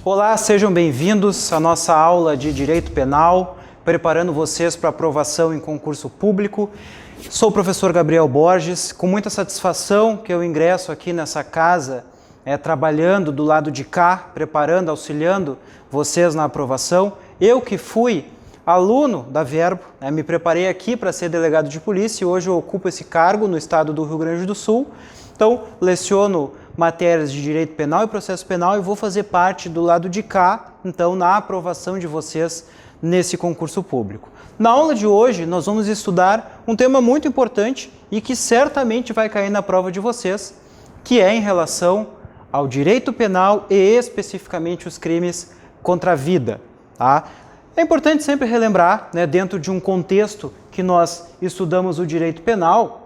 Olá, sejam bem-vindos à nossa aula de Direito Penal, preparando vocês para aprovação em concurso público. Sou o professor Gabriel Borges, com muita satisfação que eu ingresso aqui nessa casa, trabalhando do lado de cá, preparando, auxiliando vocês na aprovação. Eu que fui aluno da Verbo, me preparei aqui para ser delegado de polícia e hoje eu ocupo esse cargo no estado do Rio Grande do Sul. Então, leciono matérias de direito penal e processo penal e vou fazer parte do lado de cá, então, na aprovação de vocês nesse concurso público. Na aula de hoje, nós vamos estudar um tema muito importante e que certamente vai cair na prova de vocês, que é em relação ao direito penal e especificamente os crimes contra a vida. Tá? É importante sempre relembrar, dentro de um contexto que nós estudamos o direito penal,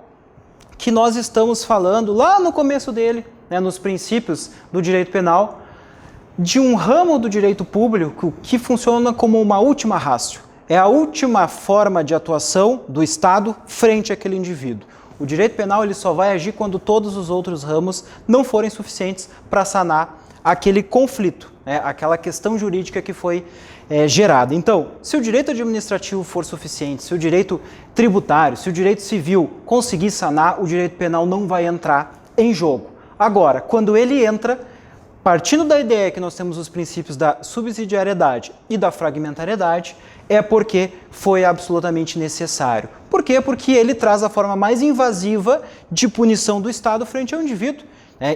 que nós estamos falando lá no começo dele, nos princípios do direito penal, de um ramo do direito público que funciona como uma última ratio. É a última forma de atuação do Estado frente àquele indivíduo. O direito penal ele só vai agir quando todos os outros ramos não forem suficientes para sanar aquele conflito, aquela questão jurídica que foi gerada. Então, se o direito administrativo for suficiente, se o direito tributário, se o direito civil conseguir sanar, o direito penal não vai entrar em jogo. Agora, quando ele entra, partindo da ideia que nós temos os princípios da subsidiariedade e da fragmentariedade, é porque foi absolutamente necessário. Por quê? Porque ele traz a forma mais invasiva de punição do Estado frente ao indivíduo.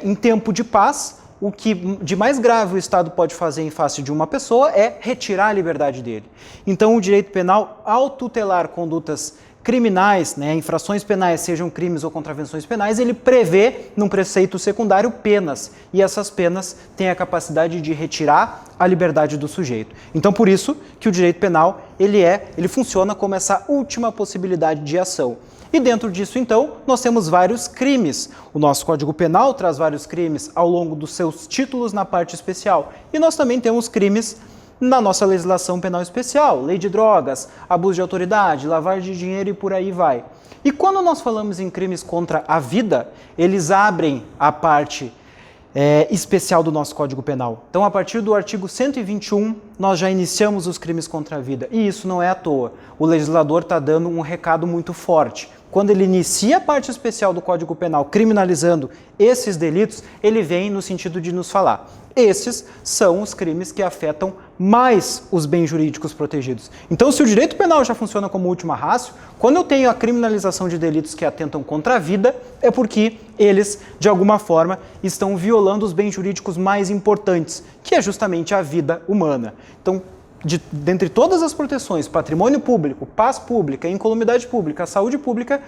Em tempo de paz, o que de mais grave o Estado pode fazer em face de uma pessoa é retirar a liberdade dele. Então, o direito penal, ao tutelar condutas criminais, infrações penais, sejam crimes ou contravenções penais, ele prevê, num preceito secundário, penas. E essas penas têm a capacidade de retirar a liberdade do sujeito. Então, por isso que o direito penal, ele funciona como essa última possibilidade de ação. E dentro disso, então, nós temos vários crimes. O nosso Código Penal traz vários crimes ao longo dos seus títulos na parte especial. E nós também temos crimes na nossa legislação penal especial, lei de drogas, abuso de autoridade, lavagem de dinheiro e por aí vai. E quando nós falamos em crimes contra a vida, eles abrem a parte especial do nosso Código Penal. Então, a partir do artigo 121, nós já iniciamos os crimes contra a vida. E isso não é à toa. O legislador está dando um recado muito forte. Quando ele inicia a parte especial do Código Penal criminalizando esses delitos, ele vem no sentido de nos falar: esses são os crimes que afetam mais os bens jurídicos protegidos. Então, se o direito penal já funciona como última ratio, quando eu tenho a criminalização de delitos que atentam contra a vida, é porque eles, de alguma forma, estão violando os bens jurídicos mais importantes, que é justamente a vida humana. Então, dentre todas as proteções, patrimônio público, paz pública, incolumidade pública, saúde pública,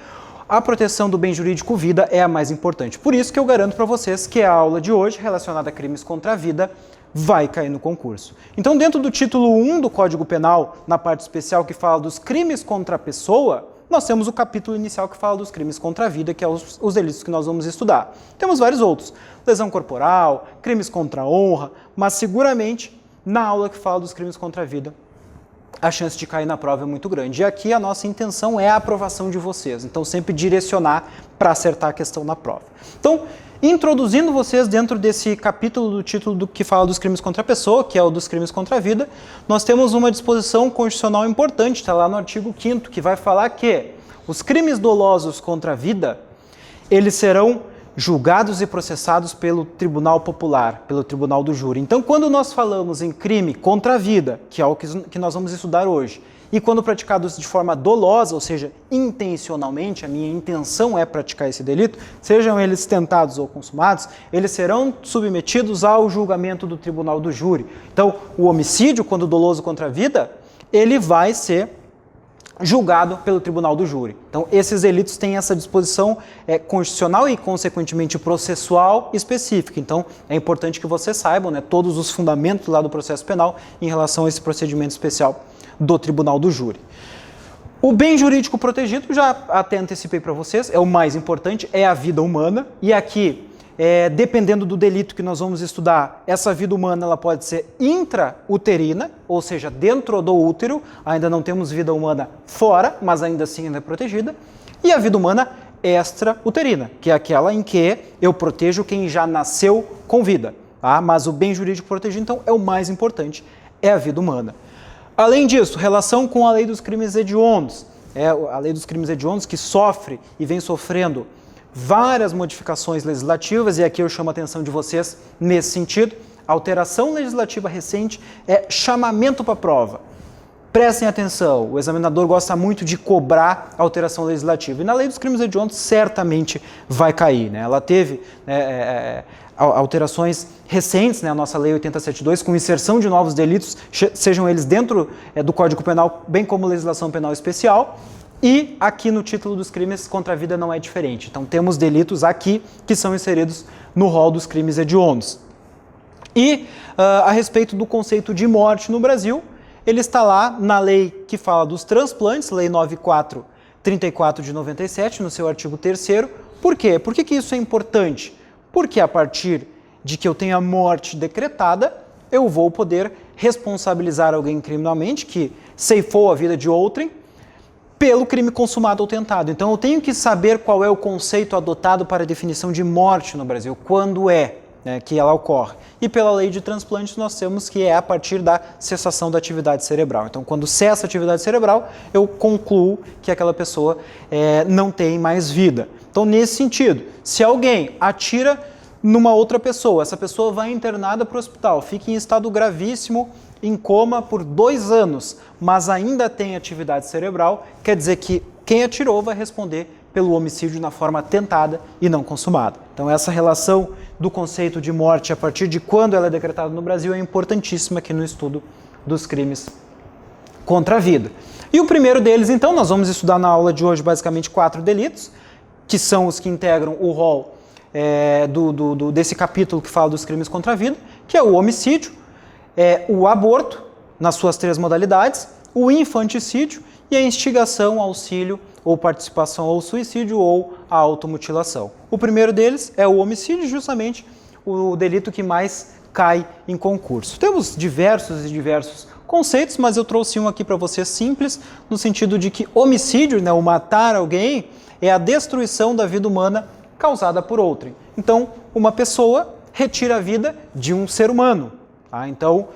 a proteção do bem jurídico vida é a mais importante. Por isso que eu garanto para vocês que a aula de hoje, relacionada a crimes contra a vida, vai cair no concurso. Então, dentro do título 1 do Código Penal, na parte especial que fala dos crimes contra a pessoa, nós temos o capítulo inicial que fala dos crimes contra a vida, que é os delitos que nós vamos estudar. Temos vários outros: lesão corporal, crimes contra a honra, mas seguramente, na aula que fala dos crimes contra a vida, a chance de cair na prova é muito grande. E aqui a nossa intenção é a aprovação de vocês. Então, sempre direcionar para acertar a questão na prova. Então, introduzindo vocês dentro desse capítulo do título que fala dos crimes contra a pessoa, que é o dos crimes contra a vida, nós temos uma disposição constitucional importante, está lá no artigo 5º, que vai falar que os crimes dolosos contra a vida, eles serão julgados e processados pelo Tribunal Popular, pelo Tribunal do Júri. Então, quando nós falamos em crime contra a vida, que é o que nós vamos estudar hoje, e quando praticados de forma dolosa, ou seja, intencionalmente, a minha intenção é praticar esse delito, sejam eles tentados ou consumados, eles serão submetidos ao julgamento do Tribunal do Júri. Então, o homicídio, quando doloso contra a vida, ele vai ser julgado pelo Tribunal do Júri. Então, esses delitos têm essa disposição constitucional e, consequentemente, processual específica. Então, é importante que vocês saibam todos os fundamentos lá do processo penal em relação a esse procedimento especial do Tribunal do Júri. O bem jurídico protegido, já até antecipei para vocês, é o mais importante, é a vida humana. E aqui, dependendo do delito que nós vamos estudar, essa vida humana ela pode ser intrauterina, ou seja, dentro do útero, ainda não temos vida humana fora, mas ainda assim ainda é protegida, e a vida humana extrauterina, que é aquela em que eu protejo quem já nasceu com vida. tá? Mas o bem jurídico protegido, então, é o mais importante, é a vida humana. Além disso, relação com a lei dos crimes hediondos, a lei dos crimes hediondos que sofre e vem sofrendo várias modificações legislativas, e aqui eu chamo a atenção de vocês nesse sentido. A alteração legislativa recente é chamamento para prova. Prestem atenção, o examinador gosta muito de cobrar alteração legislativa, e na lei dos crimes hediondos certamente vai cair, né? Ela teve alterações recentes, né? A nossa lei 8072, com inserção de novos delitos, sejam eles dentro do Código Penal, bem como legislação penal especial, e aqui no título dos crimes contra a vida não é diferente. Então temos delitos aqui que são inseridos no rol dos crimes hediondos. E a respeito do conceito de morte no Brasil, ele está lá na lei que fala dos transplantes, lei 9434 de 97, no seu artigo 3º. Por quê? Por que isso é importante? Porque a partir de que eu tenha morte decretada, eu vou poder responsabilizar alguém criminalmente que ceifou a vida de outrem pelo crime consumado ou tentado. Então eu tenho que saber qual é o conceito adotado para a definição de morte no Brasil, quando que ela ocorre. E pela lei de transplantes nós temos que é a partir da cessação da atividade cerebral. Então quando cessa a atividade cerebral, eu concluo que aquela pessoa não tem mais vida. Então nesse sentido, se alguém atira numa outra pessoa, essa pessoa vai internada para o hospital, fica em estado gravíssimo, em coma por 2 anos, mas ainda tem atividade cerebral, quer dizer que quem atirou vai responder pelo homicídio na forma tentada e não consumada. Então essa relação do conceito de morte a partir de quando ela é decretada no Brasil é importantíssima aqui no estudo dos crimes contra a vida. E o primeiro deles, então, nós vamos estudar na aula de hoje basicamente 4 delitos, que são os que integram o rol desse capítulo que fala dos crimes contra a vida, que é o homicídio, o aborto, nas suas 3 modalidades, o infanticídio e a instigação, auxílio ou participação ao suicídio ou à automutilação. O primeiro deles é o homicídio, justamente o delito que mais cai em concurso. Temos diversos conceitos, mas eu trouxe um aqui para vocês simples, no sentido de que homicídio, o matar alguém, é a destruição da vida humana causada por outrem. Então, uma pessoa retira a vida de um ser humano. Tá? Então,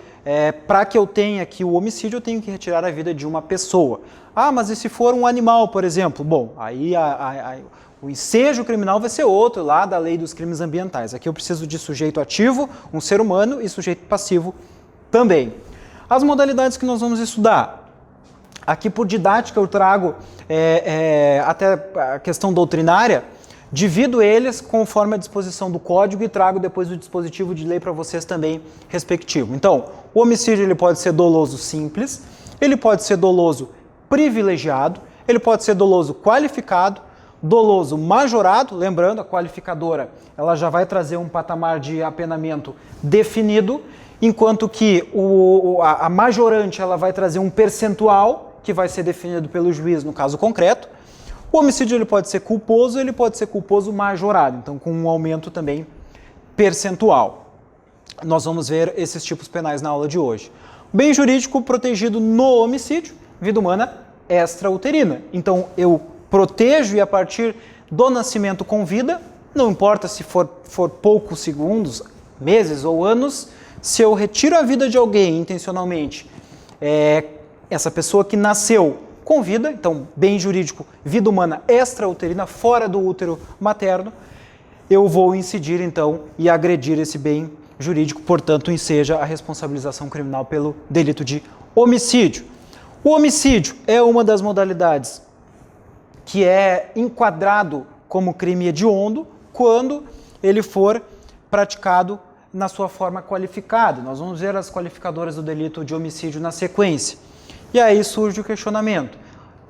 para que eu tenha aqui o homicídio, eu tenho que retirar a vida de uma pessoa. Ah, mas e se for um animal, por exemplo? Bom, aí o ensejo criminal vai ser outro, lá da lei dos crimes ambientais. Aqui eu preciso de sujeito ativo, um ser humano, e sujeito passivo também. As modalidades que nós vamos estudar. Aqui por didática eu trago até a questão doutrinária, divido eles conforme a disposição do código e trago depois o dispositivo de lei para vocês também respectivo. Então, o homicídio ele pode ser doloso simples, ele pode ser doloso privilegiado, ele pode ser doloso qualificado, doloso majorado, lembrando, a qualificadora ela já vai trazer um patamar de apenamento definido, enquanto que a majorante ela vai trazer um percentual que vai ser definido pelo juiz no caso concreto. O homicídio ele pode ser culposo, ele pode ser culposo majorado, então com um aumento também percentual. Nós vamos ver esses tipos penais na aula de hoje. Bem jurídico protegido no homicídio, vida humana extrauterina. Então eu protejo e a partir do nascimento com vida, não importa se for poucos segundos, meses ou anos, se eu retiro a vida de alguém intencionalmente, essa pessoa que nasceu com vida, então bem jurídico, vida humana extrauterina, fora do útero materno, eu vou incidir então e agredir esse bem jurídico, portanto enseja a responsabilização criminal pelo delito de homicídio. O homicídio é uma das modalidades que é enquadrado como crime hediondo quando ele for praticado na sua forma qualificada. Nós vamos ver as qualificadoras do delito de homicídio na sequência. E aí surge o questionamento.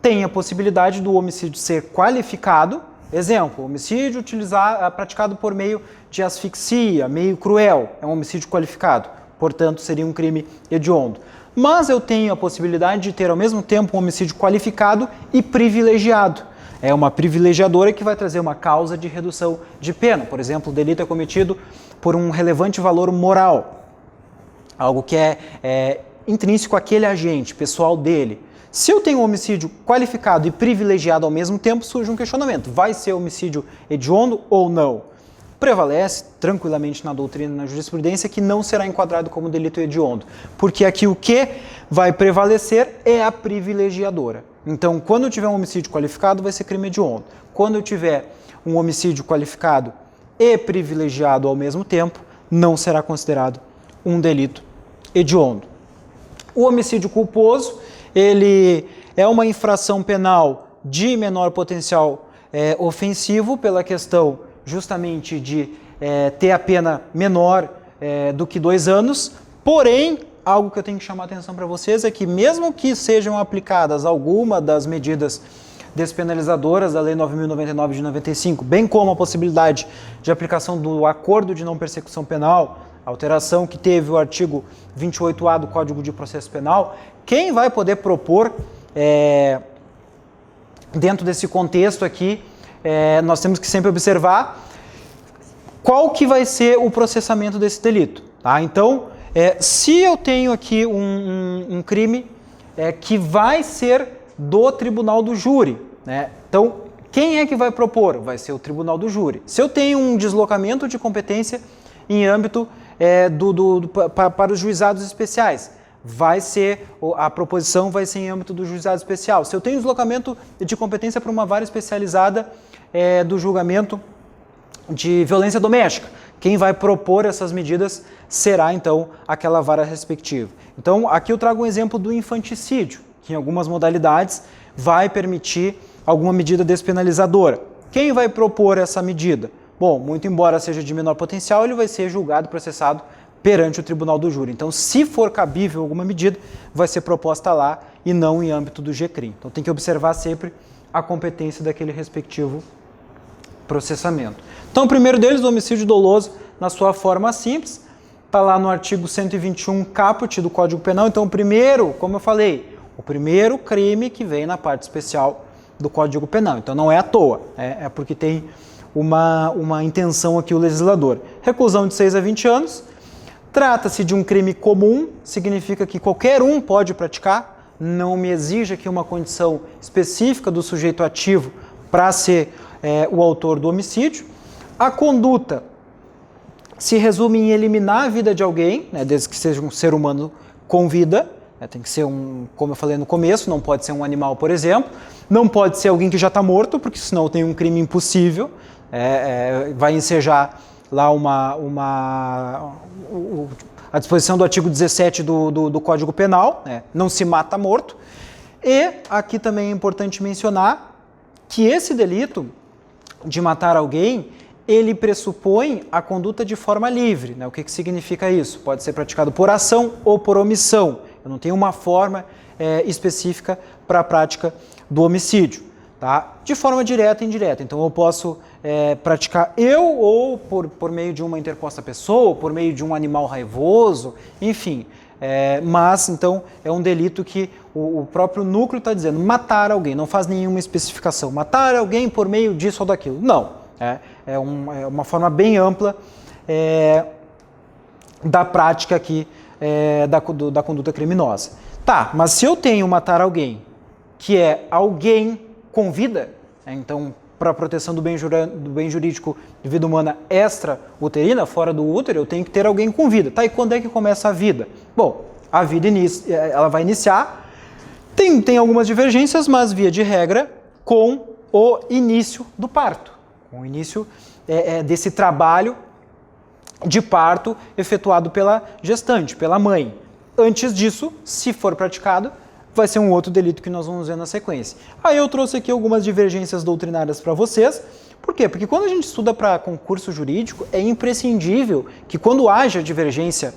Tem a possibilidade do homicídio ser qualificado, exemplo, homicídio praticado por meio de asfixia, meio cruel, é um homicídio qualificado, portanto seria um crime hediondo. Mas eu tenho a possibilidade de ter ao mesmo tempo um homicídio qualificado e privilegiado. É uma privilegiadora que vai trazer uma causa de redução de pena. Por exemplo, o delito é cometido por um relevante valor moral, algo que é intrínseco àquele agente, pessoal dele. Se eu tenho um homicídio qualificado e privilegiado ao mesmo tempo, surge um questionamento. Vai ser homicídio hediondo ou não? prevalece tranquilamente na doutrina e na jurisprudência que não será enquadrado como delito hediondo, porque aqui o que vai prevalecer é a privilegiadora. Então, quando eu tiver um homicídio qualificado, vai ser crime hediondo. Quando eu tiver um homicídio qualificado e privilegiado ao mesmo tempo, não será considerado um delito hediondo. O homicídio culposo, ele é uma infração penal de menor potencial ofensivo pela questão justamente de ter a pena menor do que 2 anos, porém, algo que eu tenho que chamar a atenção para vocês é que mesmo que sejam aplicadas alguma das medidas despenalizadoras da Lei 9.099 de 95, bem como a possibilidade de aplicação do acordo de não persecução penal, alteração que teve o artigo 28A do Código de Processo Penal, quem vai poder propor, dentro desse contexto aqui, nós temos que sempre observar qual que vai ser o processamento desse delito. Tá? Então, se eu tenho aqui um crime que vai ser do tribunal do júri, né? Então, quem é que vai propor? Vai ser o tribunal do júri. Se eu tenho um deslocamento de competência em âmbito para os juizados especiais, a proposição vai ser em âmbito do juizado especial. Se eu tenho deslocamento de competência para uma vara especializada do julgamento de violência doméstica, quem vai propor essas medidas será, então, aquela vara respectiva. Então, aqui eu trago um exemplo do infanticídio, que em algumas modalidades vai permitir alguma medida despenalizadora. Quem vai propor essa medida? Bom, muito embora seja de menor potencial, ele vai ser julgado e processado perante o tribunal do júri. Então, se for cabível alguma medida, vai ser proposta lá e não em âmbito do GCRIM. Então, tem que observar sempre a competência daquele respectivo processamento. Então, o primeiro deles, o homicídio doloso, na sua forma simples, está lá no artigo 121 caput do Código Penal. Então, o primeiro, como eu falei, o primeiro crime que vem na parte especial do Código Penal. Então, não é à toa, é porque tem uma intenção aqui o legislador. Reclusão de 6 a 20 anos. Trata-se de um crime comum, significa que qualquer um pode praticar, não me exige aqui uma condição específica do sujeito ativo para ser o autor do homicídio. A conduta se resume em eliminar a vida de alguém, né, desde que seja um ser humano com vida, tem que ser como eu falei no começo, não pode ser um animal, por exemplo, não pode ser alguém que já está morto, porque senão tem um crime impossível, vai ensejar lá a disposição do artigo 17 do Código Penal, não se mata morto. E aqui também é importante mencionar que esse delito de matar alguém, ele pressupõe a conduta de forma livre. O que significa isso? Pode ser praticado por ação ou por omissão. Eu não tenho uma forma específica para a prática do homicídio. Tá? De forma direta e indireta. Então, eu posso praticar ou por meio de uma interposta pessoa, ou por meio de um animal raivoso, enfim. Mas, então, é um delito que o próprio núcleo está dizendo, matar alguém, não faz nenhuma especificação. Matar alguém por meio disso ou daquilo. Não. É uma forma bem ampla da prática aqui da conduta criminosa. Tá, mas se eu tenho matar alguém que é alguém com vida, então, para a proteção do bem jurídico de vida humana extra-uterina, fora do útero, eu tenho que ter alguém com vida. Tá, e quando é que começa a vida? Bom, a vida ela vai iniciar, tem algumas divergências, mas via de regra, com o início do parto, com o início desse trabalho de parto efetuado pela gestante, pela mãe. Antes disso, se for praticado, vai ser um outro delito que nós vamos ver na sequência. Aí eu trouxe aqui algumas divergências doutrinárias para vocês. Por quê? Porque quando a gente estuda para concurso jurídico, é imprescindível que quando haja divergência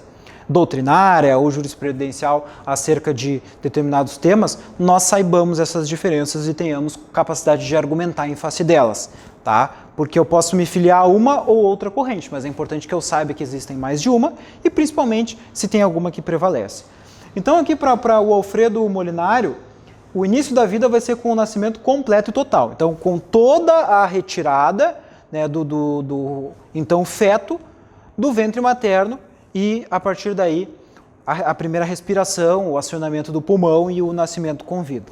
doutrinária ou jurisprudencial acerca de determinados temas, nós saibamos essas diferenças e tenhamos capacidade de argumentar em face delas. Tá? Porque eu posso me filiar a uma ou outra corrente, mas é importante que eu saiba que existem mais de uma e principalmente se tem alguma que prevalece. Então aqui para o Alfredo Molinário, o início da vida vai ser com o nascimento completo e total. Então com toda a retirada, né, do então feto do ventre materno e a partir daí a primeira respiração, o acionamento do pulmão e o nascimento com vida.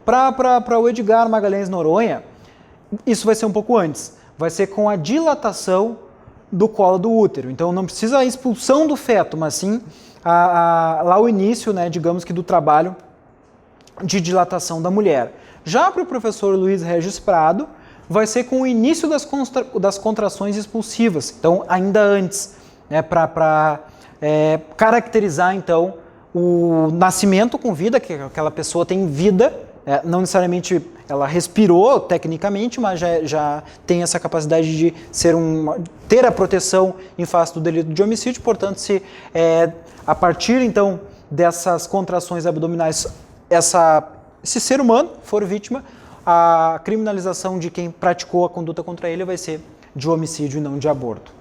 Para o Edgar Magalhães Noronha, isso vai ser um pouco antes. vai ser com a dilatação do colo do útero. Então não precisa a expulsão do feto, mas sim lá o início, né, digamos que do trabalho de dilatação da mulher. Já para o professor Luiz Regis Prado, vai ser com o início das contrações expulsivas, então ainda antes, né, para caracterizar então o nascimento com vida, que aquela pessoa tem vida, não necessariamente ela respirou tecnicamente, mas já tem essa capacidade de ter a proteção em face do delito de homicídio. Portanto, se a partir então dessas contrações abdominais esse ser humano for vítima, a criminalização de quem praticou a conduta contra ele vai ser de homicídio e não de aborto.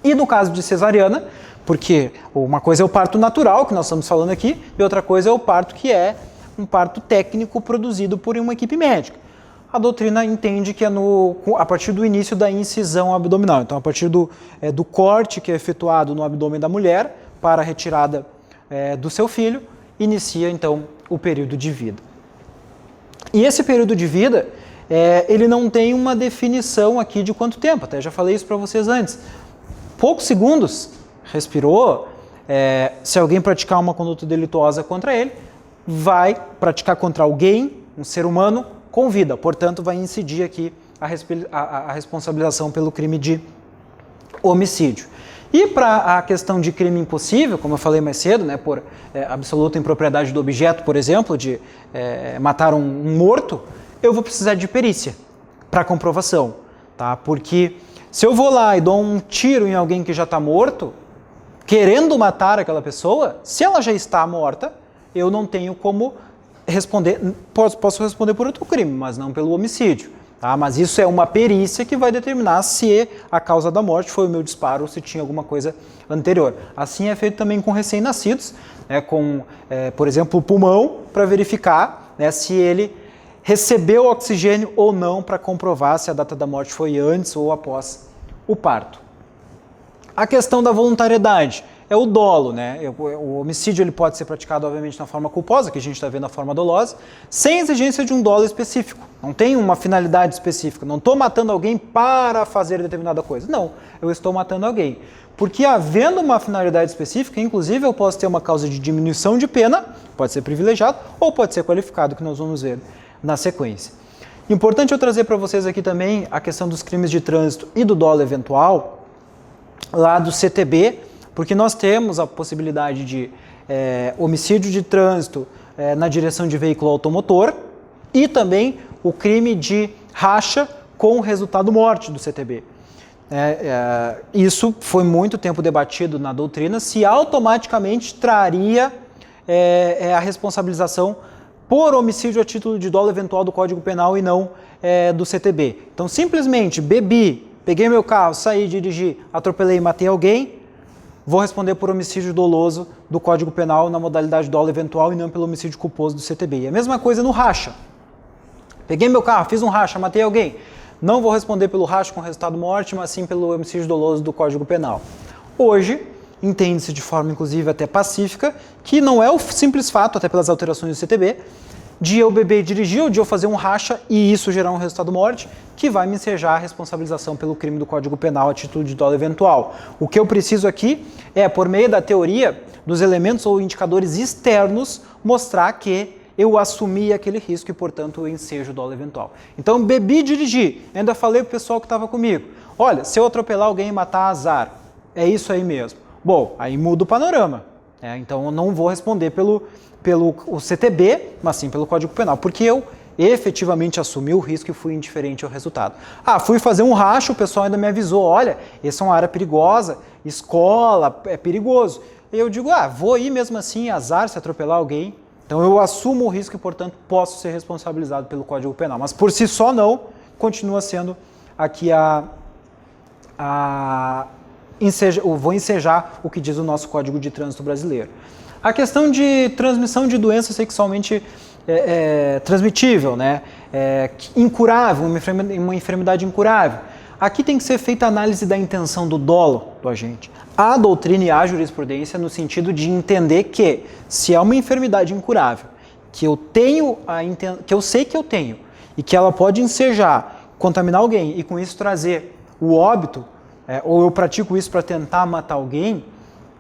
E no caso de cesariana, porque uma coisa é o parto natural, que nós estamos falando aqui, e outra coisa é o parto que é um parto técnico produzido por uma equipe médica. A doutrina entende que é a partir do início da incisão abdominal, então a partir do corte que é efetuado no abdômen da mulher para a retirada do seu filho, inicia então o período de vida. E esse período de vida, ele não tem uma definição aqui de quanto tempo, até já falei isso para vocês antes. Poucos segundos, respirou, se alguém praticar uma conduta delituosa contra ele, vai praticar contra alguém, um ser humano, com vida. Portanto, vai incidir aqui a responsabilização pelo crime de homicídio. E para a questão de crime impossível, como eu falei mais cedo, né, por absoluta impropriedade do objeto, por exemplo, de matar um morto, eu vou precisar de perícia para comprovação, tá? Porque se eu vou lá e dou um tiro em alguém que já está morto, querendo matar aquela pessoa, se ela já está morta, eu não tenho como responder, posso responder por outro crime, mas não pelo homicídio. Tá? Mas isso é uma perícia que vai determinar se a causa da morte foi o meu disparo ou se tinha alguma coisa anterior. Assim é feito também com recém-nascidos, né, com, por exemplo, o pulmão, para verificar, né, se ele recebeu oxigênio ou não, para comprovar se a data da morte foi antes ou após o parto. A questão da voluntariedade é o dolo, né? O homicídio ele pode ser praticado, obviamente, na forma culposa, que a gente está vendo na forma dolosa, sem exigência de um dolo específico. Não tem uma finalidade específica. Não estou matando alguém para fazer determinada coisa. Não, eu estou matando alguém. Porque havendo uma finalidade específica, inclusive eu posso ter uma causa de diminuição de pena, pode ser privilegiado ou pode ser qualificado, que nós vamos ver na sequência. Importante eu trazer para vocês aqui também a questão dos crimes de trânsito e do dolo eventual, lá do CTB, porque nós temos a possibilidade de homicídio de trânsito na direção de veículo automotor e também o crime de racha com resultado morte do CTB. Isso foi muito tempo debatido na doutrina, se automaticamente traria a responsabilização por homicídio a título de dolo eventual do Código Penal e não do CTB. Então, simplesmente bebi, peguei meu carro, saí, dirigi, atropelei e matei alguém, vou responder por homicídio doloso do Código Penal na modalidade dolo eventual e não pelo homicídio culposo do CTB. E a mesma coisa no racha. Peguei meu carro, fiz um racha, matei alguém. Não vou responder pelo racha com resultado morte, mas sim pelo homicídio doloso do Código Penal. Hoje, entende-se de forma inclusive até pacífica, que não é o simples fato, até pelas alterações do CTB, de eu beber e dirigir ou de eu fazer um racha e isso gerar um resultado morte, que vai me ensejar a responsabilização pelo crime do Código Penal a título de dolo eventual. O que eu preciso aqui é, por meio da teoria dos elementos ou indicadores externos, mostrar que eu assumi aquele risco e, portanto, eu ensejo o dolo eventual. Então, bebi e dirigi. Ainda falei para o pessoal que estava comigo, olha, se eu atropelar alguém e matar, azar. É isso aí mesmo. Bom, aí muda o panorama. Então, eu não vou responder pelo CTB, mas sim pelo Código Penal, porque eu efetivamente assumi o risco e fui indiferente ao resultado. Fui fazer um racho, o pessoal ainda me avisou, olha, essa é uma área perigosa, escola, é perigoso. E eu digo, vou ir mesmo assim, azar se atropelar alguém. Então eu assumo o risco e, portanto, posso ser responsabilizado pelo Código Penal. Mas por si só não, continua sendo aqui vou ensejar o que diz o nosso Código de Trânsito brasileiro. A questão de transmissão de doença sexualmente transmitível, né? Incurável, uma enfermidade incurável. Aqui tem que ser feita a análise da intenção do dolo do agente. Há doutrina e há jurisprudência no sentido de entender que, se é uma enfermidade incurável, que eu sei que eu tenho, e que ela pode ensejar contaminar alguém e com isso trazer o óbito, ou eu pratico isso para tentar matar alguém,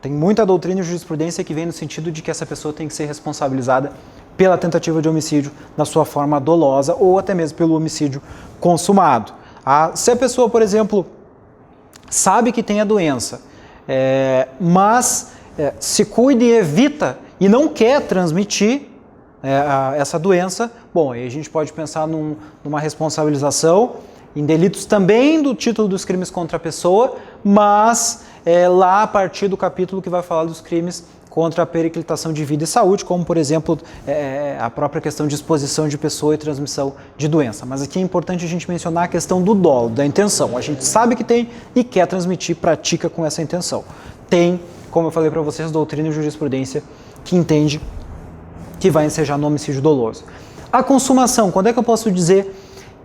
tem muita doutrina e jurisprudência que vem no sentido de que essa pessoa tem que ser responsabilizada pela tentativa de homicídio na sua forma dolosa ou até mesmo pelo homicídio consumado. Se a pessoa, por exemplo, sabe que tem a doença, mas se cuida e evita e não quer transmitir essa doença, bom, aí a gente pode pensar numa responsabilização em delitos também do título dos crimes contra a pessoa, mas lá a partir do capítulo que vai falar dos crimes contra a periclitação de vida e saúde, como, por exemplo, a própria questão de exposição de pessoa e transmissão de doença. Mas aqui é importante a gente mencionar a questão do dolo, da intenção. A gente sabe que tem e quer transmitir, pratica com essa intenção. Tem, como eu falei para vocês, doutrina e jurisprudência que entende que vai ensejar no homicídio doloso. A consumação, quando é que eu posso dizer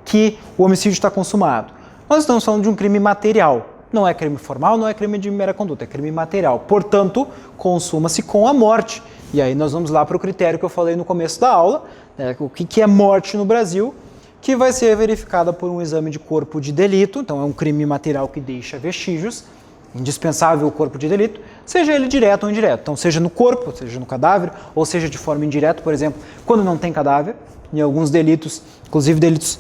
que o homicídio está consumado? Nós estamos falando de um crime material. Não é crime formal, não é crime de mera conduta, é crime material. Portanto, consuma-se com a morte. E aí nós vamos lá para o critério que eu falei no começo da aula, o que é morte no Brasil, que vai ser verificada por um exame de corpo de delito. Então é um crime material que deixa vestígios, indispensável o corpo de delito, seja ele direto ou indireto. Então seja no corpo, seja no cadáver, ou seja de forma indireta, por exemplo, quando não tem cadáver, em alguns delitos, inclusive delitos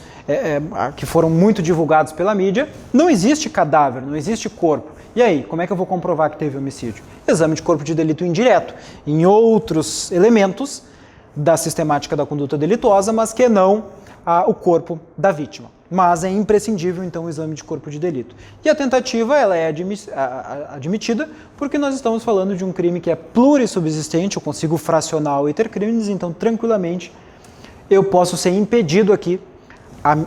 que foram muito divulgados pela mídia, não existe cadáver, não existe corpo. E aí, como é que eu vou comprovar que teve homicídio? Exame de corpo de delito indireto, em outros elementos da sistemática da conduta delituosa, mas que não o corpo da vítima. Mas é imprescindível, então, o exame de corpo de delito. E a tentativa, ela é admitida porque nós estamos falando de um crime que é plurissubsistente, eu consigo fracionar o iter criminis, então, tranquilamente, eu posso ser impedido aqui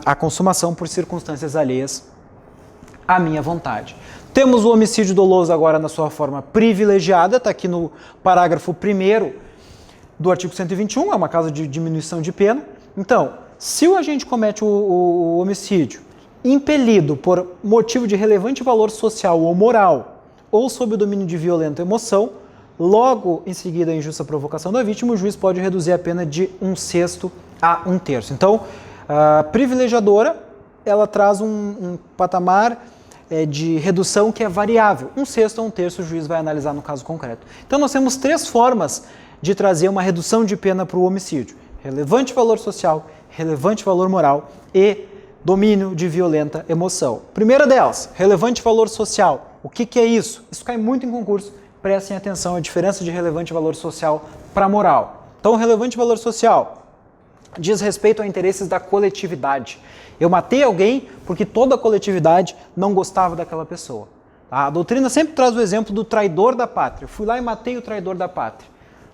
a consumação por circunstâncias alheias à minha vontade. Temos o homicídio doloso agora na sua forma privilegiada, está aqui no parágrafo 1º do artigo 121, é uma causa de diminuição de pena. Então, se o agente comete o homicídio impelido por motivo de relevante valor social ou moral, ou sob o domínio de violenta emoção, logo em seguida a injusta provocação da vítima, o juiz pode reduzir a pena de 1/6 a 1/3. Então, a privilegiadora, ela traz um patamar de redução que é variável. 1/6 a 1/3 o juiz vai analisar no caso concreto. Então, nós temos 3 formas de trazer uma redução de pena para o homicídio: relevante valor social, relevante valor moral e domínio de violenta emoção. Primeira delas, relevante valor social. O que é isso? Isso cai muito em concurso. Prestem atenção à diferença de relevante valor social para moral. Então, relevante valor social diz respeito a interesses da coletividade. Eu matei alguém porque toda a coletividade não gostava daquela pessoa. A doutrina sempre traz o exemplo do traidor da pátria. Eu fui lá e matei o traidor da pátria.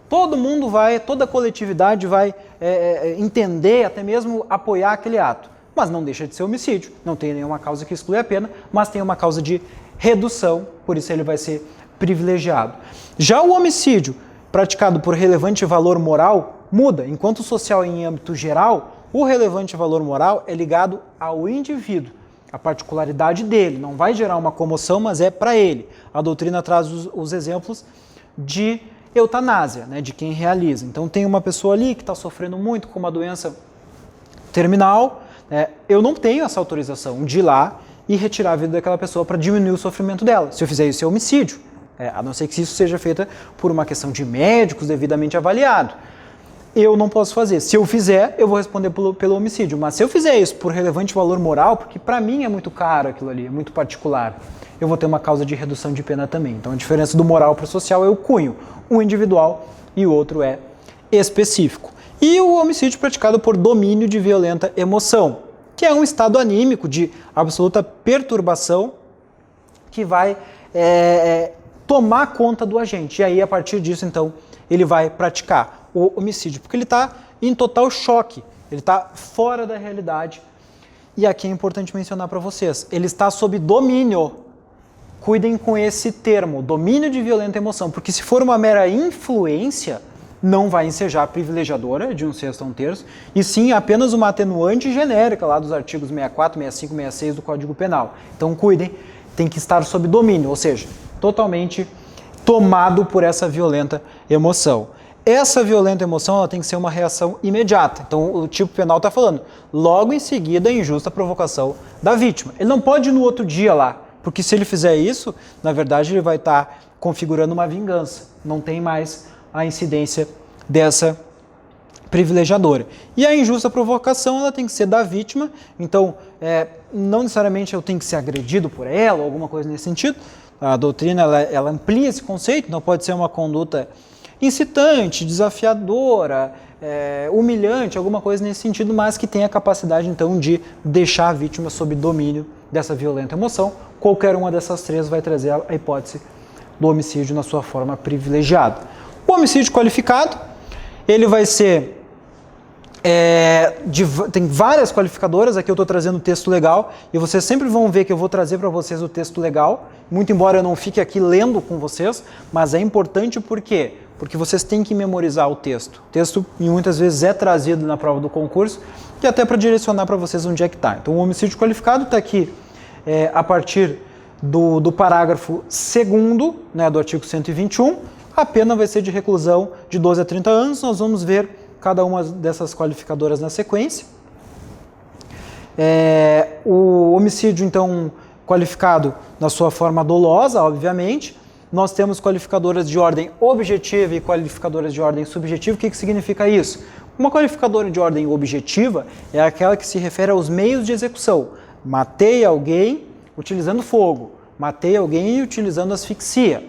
Todo mundo vai, toda a coletividade vai entender, até mesmo apoiar aquele ato. Mas não deixa de ser homicídio. Não tem nenhuma causa que exclui a pena, mas tem uma causa de redução, por isso ele vai ser privilegiado. Já o homicídio praticado por relevante valor moral muda. Enquanto o social em âmbito geral, o relevante valor moral é ligado ao indivíduo, a particularidade dele. Não vai gerar uma comoção, mas é para ele. A doutrina traz os exemplos de eutanásia, de quem realiza. Então tem uma pessoa ali que está sofrendo muito com uma doença terminal, eu não tenho essa autorização de ir lá e retirar a vida daquela pessoa para diminuir o sofrimento dela. Se eu fizer isso, é homicídio, a não ser que isso seja feito por uma questão de médicos devidamente avaliado. Eu não posso fazer. Se eu fizer, eu vou responder pelo homicídio. Mas se eu fizer isso por relevante valor moral, porque para mim é muito caro aquilo ali, é muito particular, eu vou ter uma causa de redução de pena também. Então a diferença do moral para o social é o cunho. Um individual e o outro é específico. E o homicídio praticado por domínio de violenta emoção, que é um estado anímico de absoluta perturbação que vai tomar conta do agente. E aí, a partir disso, então, ele vai praticar o homicídio, porque ele está em total choque, ele está fora da realidade. E aqui é importante mencionar para vocês, ele está sob domínio. Cuidem com esse termo, domínio de violenta emoção, porque se for uma mera influência, não vai ensejar privilegiadora de 1/6 a 1/3, e sim apenas uma atenuante genérica lá dos artigos 64, 65, 66 do Código Penal. Então cuidem, tem que estar sob domínio, ou seja, totalmente tomado por essa violenta emoção. essa violenta emoção ela tem que ser uma reação imediata. Então, o tipo penal está falando, logo em seguida, a injusta provocação da vítima. Ele não pode ir no outro dia lá, porque se ele fizer isso, na verdade, ele vai estar configurando uma vingança. Não tem mais a incidência dessa privilegiadora. E a injusta provocação ela tem que ser da vítima, então não necessariamente eu tenho que ser agredido por ela, ou alguma coisa nesse sentido. A doutrina ela amplia esse conceito, então pode ser uma conduta incitante, desafiadora, humilhante, alguma coisa nesse sentido, mas que tenha a capacidade então de deixar a vítima sob domínio dessa violenta emoção. Qualquer uma dessas três vai trazer a hipótese do homicídio na sua forma privilegiada. O homicídio qualificado, ele vai ser tem várias qualificadoras, aqui eu estou trazendo o texto legal, e vocês sempre vão ver que eu vou trazer para vocês o texto legal, muito embora eu não fique aqui lendo com vocês, mas é importante por quê? Porque vocês têm que memorizar o texto. O texto muitas vezes é trazido na prova do concurso, e até para direcionar para vocês onde é que está. Então o homicídio qualificado está aqui a partir do parágrafo 2º, né, do artigo 121, a pena vai ser de reclusão de 12 a 30 anos, nós vamos ver cada uma dessas qualificadoras na sequência. O homicídio, então, qualificado na sua forma dolosa, obviamente. Nós temos qualificadoras de ordem objetiva e qualificadoras de ordem subjetiva. O que significa isso? Uma qualificadora de ordem objetiva é aquela que se refere aos meios de execução. Matei alguém utilizando fogo, matei alguém utilizando asfixia.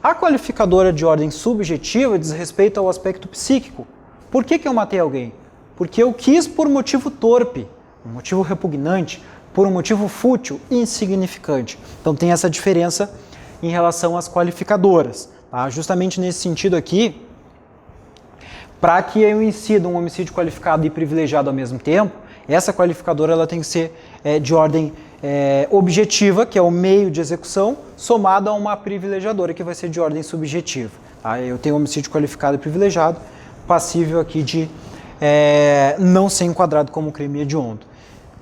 A qualificadora de ordem subjetiva diz respeito ao aspecto psíquico. Por que eu matei alguém? Porque eu quis por motivo torpe, um motivo repugnante, por um motivo fútil, insignificante. Então tem essa diferença em relação às qualificadoras. Tá? Justamente nesse sentido aqui, para que eu incida um homicídio qualificado e privilegiado ao mesmo tempo, essa qualificadora ela tem que ser de ordem objetiva, que é o meio de execução, somado a uma privilegiadora, que vai ser de ordem subjetiva. Tá? Eu tenho homicídio qualificado e privilegiado, passível aqui de não ser enquadrado como crime hediondo.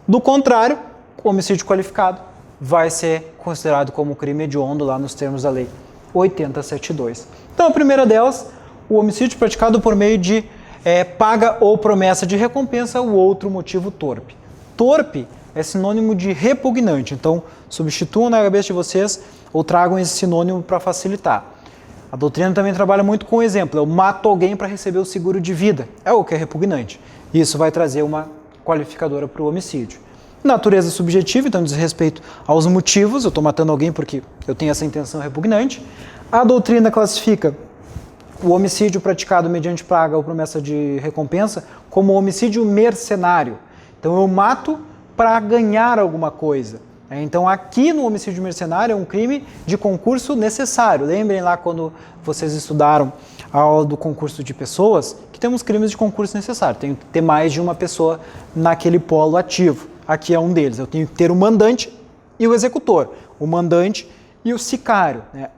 Do contrário, o homicídio qualificado vai ser considerado como crime hediondo lá nos termos da lei 8072. Então a primeira delas, o homicídio praticado por meio de paga ou promessa de recompensa, o outro motivo torpe. Torpe é sinônimo de repugnante, então substituam na cabeça de vocês ou tragam esse sinônimo para facilitar. A doutrina também trabalha muito com o exemplo. Eu mato alguém para receber o seguro de vida. É o que é repugnante. Isso vai trazer uma qualificadora para o homicídio. Natureza subjetiva, então diz respeito aos motivos. Eu estou matando alguém porque eu tenho essa intenção repugnante. A doutrina classifica o homicídio praticado mediante paga ou promessa de recompensa como homicídio mercenário. Então eu mato para ganhar alguma coisa. Então aqui no homicídio mercenário é um crime de concurso necessário. Lembrem lá quando vocês estudaram a aula do concurso de pessoas, que temos crimes de concurso necessário. Tem que ter mais de uma pessoa naquele polo ativo. Aqui é um deles. Eu tenho que ter o mandante e o executor. O mandante e o sicário, né?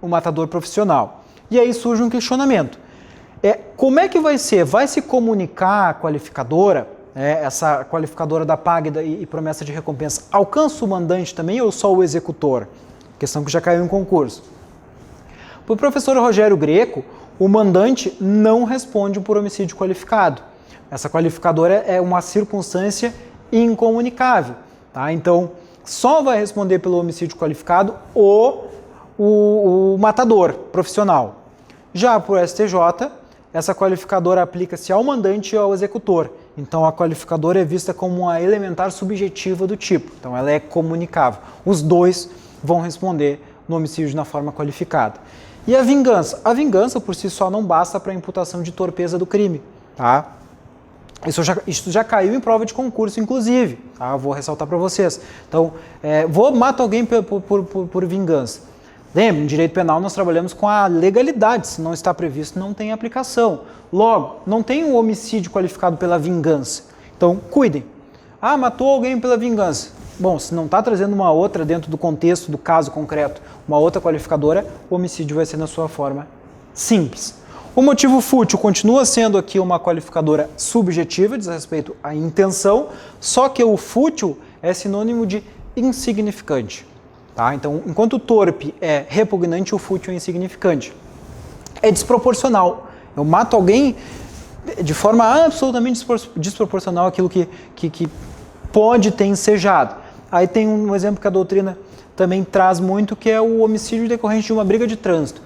O matador profissional. E aí surge um questionamento. Como é que vai ser? Vai se comunicar a qualificadora? Essa qualificadora da paga e promessa de recompensa alcança o mandante também ou só o executor? Questão que já caiu em concurso. Para o professor Rogério Greco, o mandante não responde por homicídio qualificado. Essa qualificadora é uma circunstância incomunicável. Tá? Então, só vai responder pelo homicídio qualificado o matador profissional. Já para o STJ, essa qualificadora aplica-se ao mandante e ao executor. Então, a qualificadora é vista como uma elementar subjetiva do tipo. Então, ela é comunicável. Os dois vão responder no homicídio na forma qualificada. E a vingança? A vingança, por si só, não basta para a imputação de torpeza do crime. Tá? Isso já caiu em prova de concurso, inclusive. Tá? Eu vou ressaltar para vocês. Então, mato alguém por vingança. Lembra, em direito penal nós trabalhamos com a legalidade, se não está previsto não tem aplicação. Logo, não tem um homicídio qualificado pela vingança. Então, cuidem. Matou alguém pela vingança. Bom, se não está trazendo uma outra dentro do contexto do caso concreto, uma outra qualificadora, o homicídio vai ser na sua forma simples. O motivo fútil continua sendo aqui uma qualificadora subjetiva, diz respeito à intenção, só que o fútil é sinônimo de insignificante. Tá? Então, enquanto o torpe é repugnante, o fútil é insignificante. É desproporcional. Eu mato alguém de forma absolutamente desproporcional àquilo que pode ter ensejado. Aí tem um exemplo que a doutrina também traz muito, que é o homicídio decorrente de uma briga de trânsito.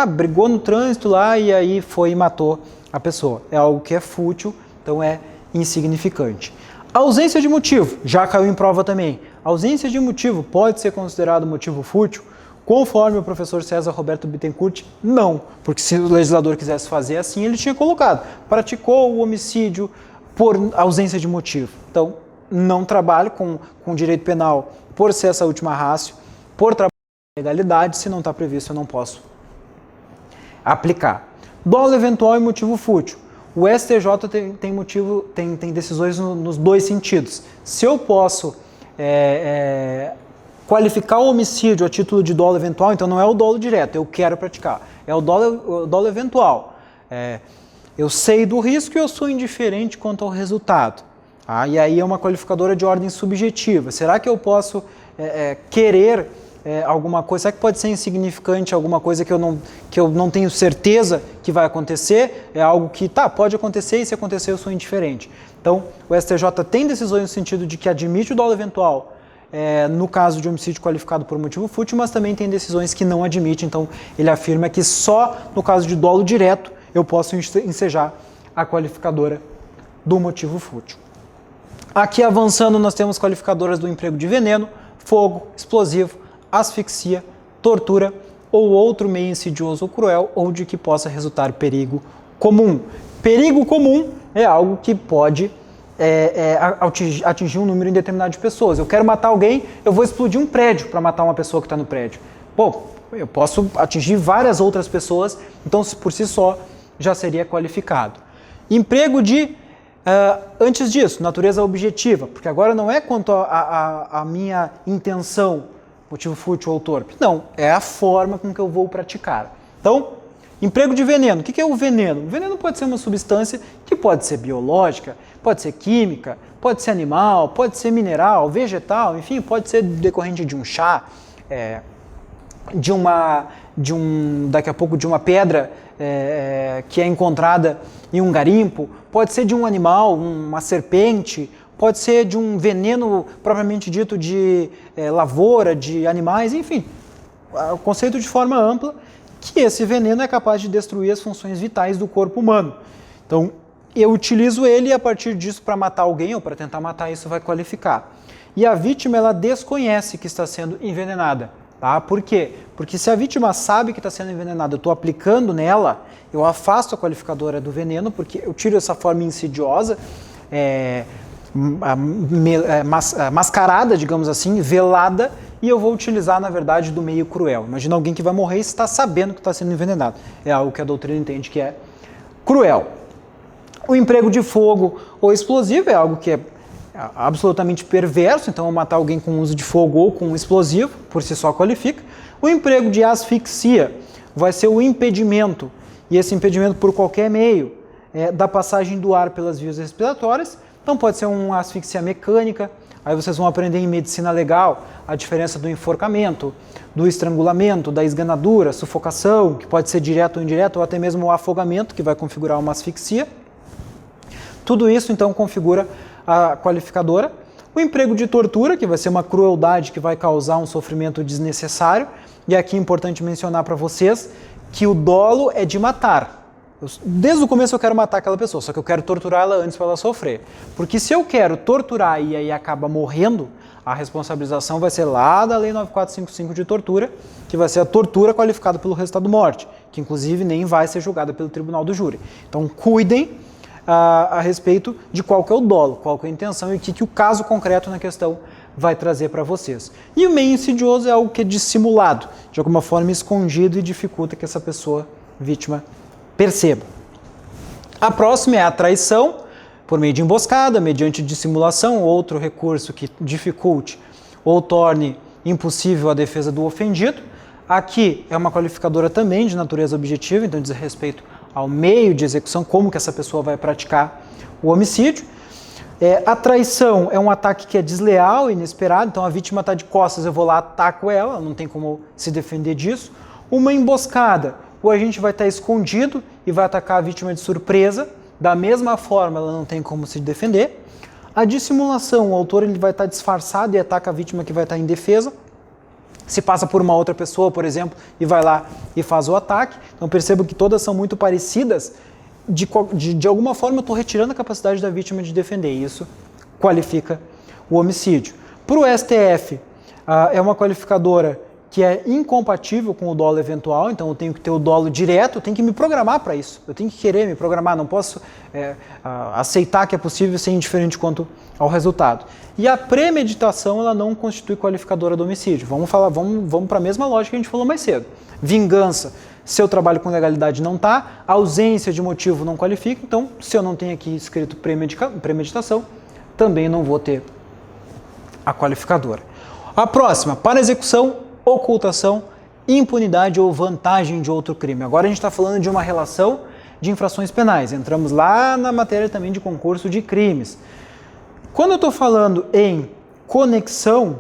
Brigou no trânsito lá e aí foi e matou a pessoa. É algo que é fútil, então é insignificante. A ausência de motivo, já caiu em prova também. A ausência de motivo pode ser considerado motivo fútil? Conforme o professor César Roberto Bittencourt, não. Porque se o legislador quisesse fazer assim, ele tinha colocado. Praticou o homicídio por ausência de motivo. Então, não trabalho com direito penal por ser essa última ratio, por trabalhar com legalidade, se não está previsto eu não posso aplicar. Dolo eventual e motivo fútil. O STJ tem decisões nos dois sentidos. Se eu posso qualificar o homicídio a título de dolo eventual, então não é o dolo direto, eu quero praticar. É o dolo eventual. Eu sei do risco e eu sou indiferente quanto ao resultado. E aí é uma qualificadora de ordem subjetiva. Será que eu posso querer alguma coisa? Será que pode ser insignificante alguma coisa que eu não tenho certeza que vai acontecer? É algo que, pode acontecer e se acontecer eu sou indiferente. Então, o STJ tem decisões no sentido de que admite o dolo eventual no caso de homicídio qualificado por motivo fútil, mas também tem decisões que não admite. Então, ele afirma que só no caso de dolo direto eu posso ensejar a qualificadora do motivo fútil. Aqui avançando, nós temos qualificadoras do emprego de veneno, fogo, explosivo, asfixia, tortura ou outro meio insidioso ou cruel ou de que possa resultar perigo comum. Perigo comum é algo que pode atingir um número indeterminado de pessoas. Eu quero matar alguém, eu vou explodir um prédio para matar uma pessoa que está no prédio. Eu posso atingir várias outras pessoas, então por si só já seria qualificado. Emprego de antes disso, natureza objetiva, porque agora não é quanto a minha intenção, motivo fútil ou torpe. Não, é a forma com que eu vou praticar. Então, emprego de veneno. O que é o veneno? O veneno pode ser uma substância que pode ser biológica, pode ser química, pode ser animal, pode ser mineral, vegetal, enfim, pode ser decorrente de um chá, daqui a pouco de uma pedra que é encontrada em um garimpo, pode ser de um animal, uma serpente, pode ser de um veneno propriamente dito de lavoura, de animais, enfim. O conceito de forma ampla que esse veneno é capaz de destruir as funções vitais do corpo humano. Então, eu utilizo ele e a partir disso para matar alguém ou para tentar matar, isso vai qualificar. E a vítima, ela desconhece que está sendo envenenada. Por quê? Porque se a vítima sabe que está sendo envenenada, eu estou aplicando nela, eu afasto a qualificadora do veneno, porque eu tiro essa forma insidiosa, mascarada, digamos assim, velada, e eu vou utilizar, na verdade, do meio cruel. Imagina alguém que vai morrer e está sabendo que está sendo envenenado. É algo que a doutrina entende que é cruel. O emprego de fogo ou explosivo é algo que é absolutamente perverso, então matar alguém com uso de fogo ou com explosivo, por si só qualifica. O emprego de asfixia vai ser o impedimento, e esse impedimento por qualquer meio, da passagem do ar pelas vias respiratórias. Então pode ser uma asfixia mecânica, aí vocês vão aprender em medicina legal a diferença do enforcamento, do estrangulamento, da esganadura, sufocação, que pode ser direto ou indireto, ou até mesmo o afogamento, que vai configurar uma asfixia. Tudo isso então configura a qualificadora. O emprego de tortura, que vai ser uma crueldade que vai causar um sofrimento desnecessário. E aqui é importante mencionar para vocês que o dolo é de matar. Desde o começo eu quero matar aquela pessoa, só que eu quero torturá-la antes para ela sofrer. Porque se eu quero torturar e aí acaba morrendo, a responsabilização vai ser lá da Lei 9455 de tortura, que vai ser a tortura qualificada pelo resultado morte, que inclusive nem vai ser julgada pelo tribunal do júri. Então cuidem a respeito de qual que é o dolo, qual que é a intenção e o que o caso concreto na questão vai trazer para vocês. E o meio insidioso é algo que é dissimulado, de alguma forma escondido e dificulta que essa pessoa, vítima, perceba. A próxima é a traição, por meio de emboscada, mediante dissimulação, outro recurso que dificulte ou torne impossível a defesa do ofendido. Aqui é uma qualificadora também de natureza objetiva, então diz respeito ao meio de execução, como que essa pessoa vai praticar o homicídio. A traição é um ataque que é desleal, inesperado, então a vítima está de costas, eu vou lá, ataco ela, não tem como se defender disso. Uma emboscada, o agente vai estar escondido e vai atacar a vítima de surpresa. Da mesma forma, ela não tem como se defender. A dissimulação, o autor ele vai estar disfarçado e ataca a vítima que vai estar indefesa. Se passa por uma outra pessoa, por exemplo, e vai lá e faz o ataque. Então percebo que todas são muito parecidas. De alguma forma eu estou retirando a capacidade da vítima de defender. Isso qualifica o homicídio. Para o STF, é uma qualificadora que é incompatível com o dolo eventual, então eu tenho que ter o dolo direto, eu tenho que me programar para isso, eu tenho que querer me programar, não posso aceitar que é possível ser indiferente quanto ao resultado. E a premeditação, ela não constitui qualificadora do homicídio. Vamos para a mesma lógica que a gente falou mais cedo. Vingança, se eu trabalho com legalidade não está, ausência de motivo não qualifica, então se eu não tenho aqui escrito premeditação, também não vou ter a qualificadora. A próxima, para execução, ocultação, impunidade ou vantagem de outro crime. Agora a gente está falando de uma relação de infrações penais. Entramos lá na matéria também de concurso de crimes. Quando eu estou falando em conexão,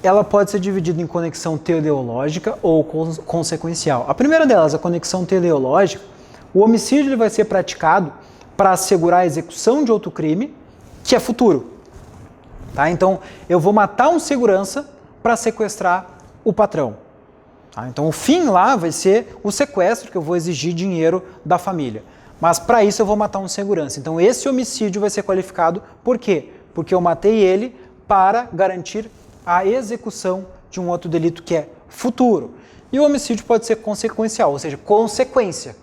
ela pode ser dividida em conexão teleológica ou consequencial. A primeira delas, a conexão teleológica, o homicídio ele vai ser praticado para assegurar a execução de outro crime que é futuro. Tá? Então, eu vou matar um segurança para sequestrar o patrão. Tá? Então, o fim lá vai ser o sequestro, que eu vou exigir dinheiro da família. Mas, para isso, eu vou matar um segurança. Então, esse homicídio vai ser qualificado por quê? Porque eu matei ele para garantir a execução de um outro delito que é futuro. E o homicídio pode ser consequencial, ou seja, consequência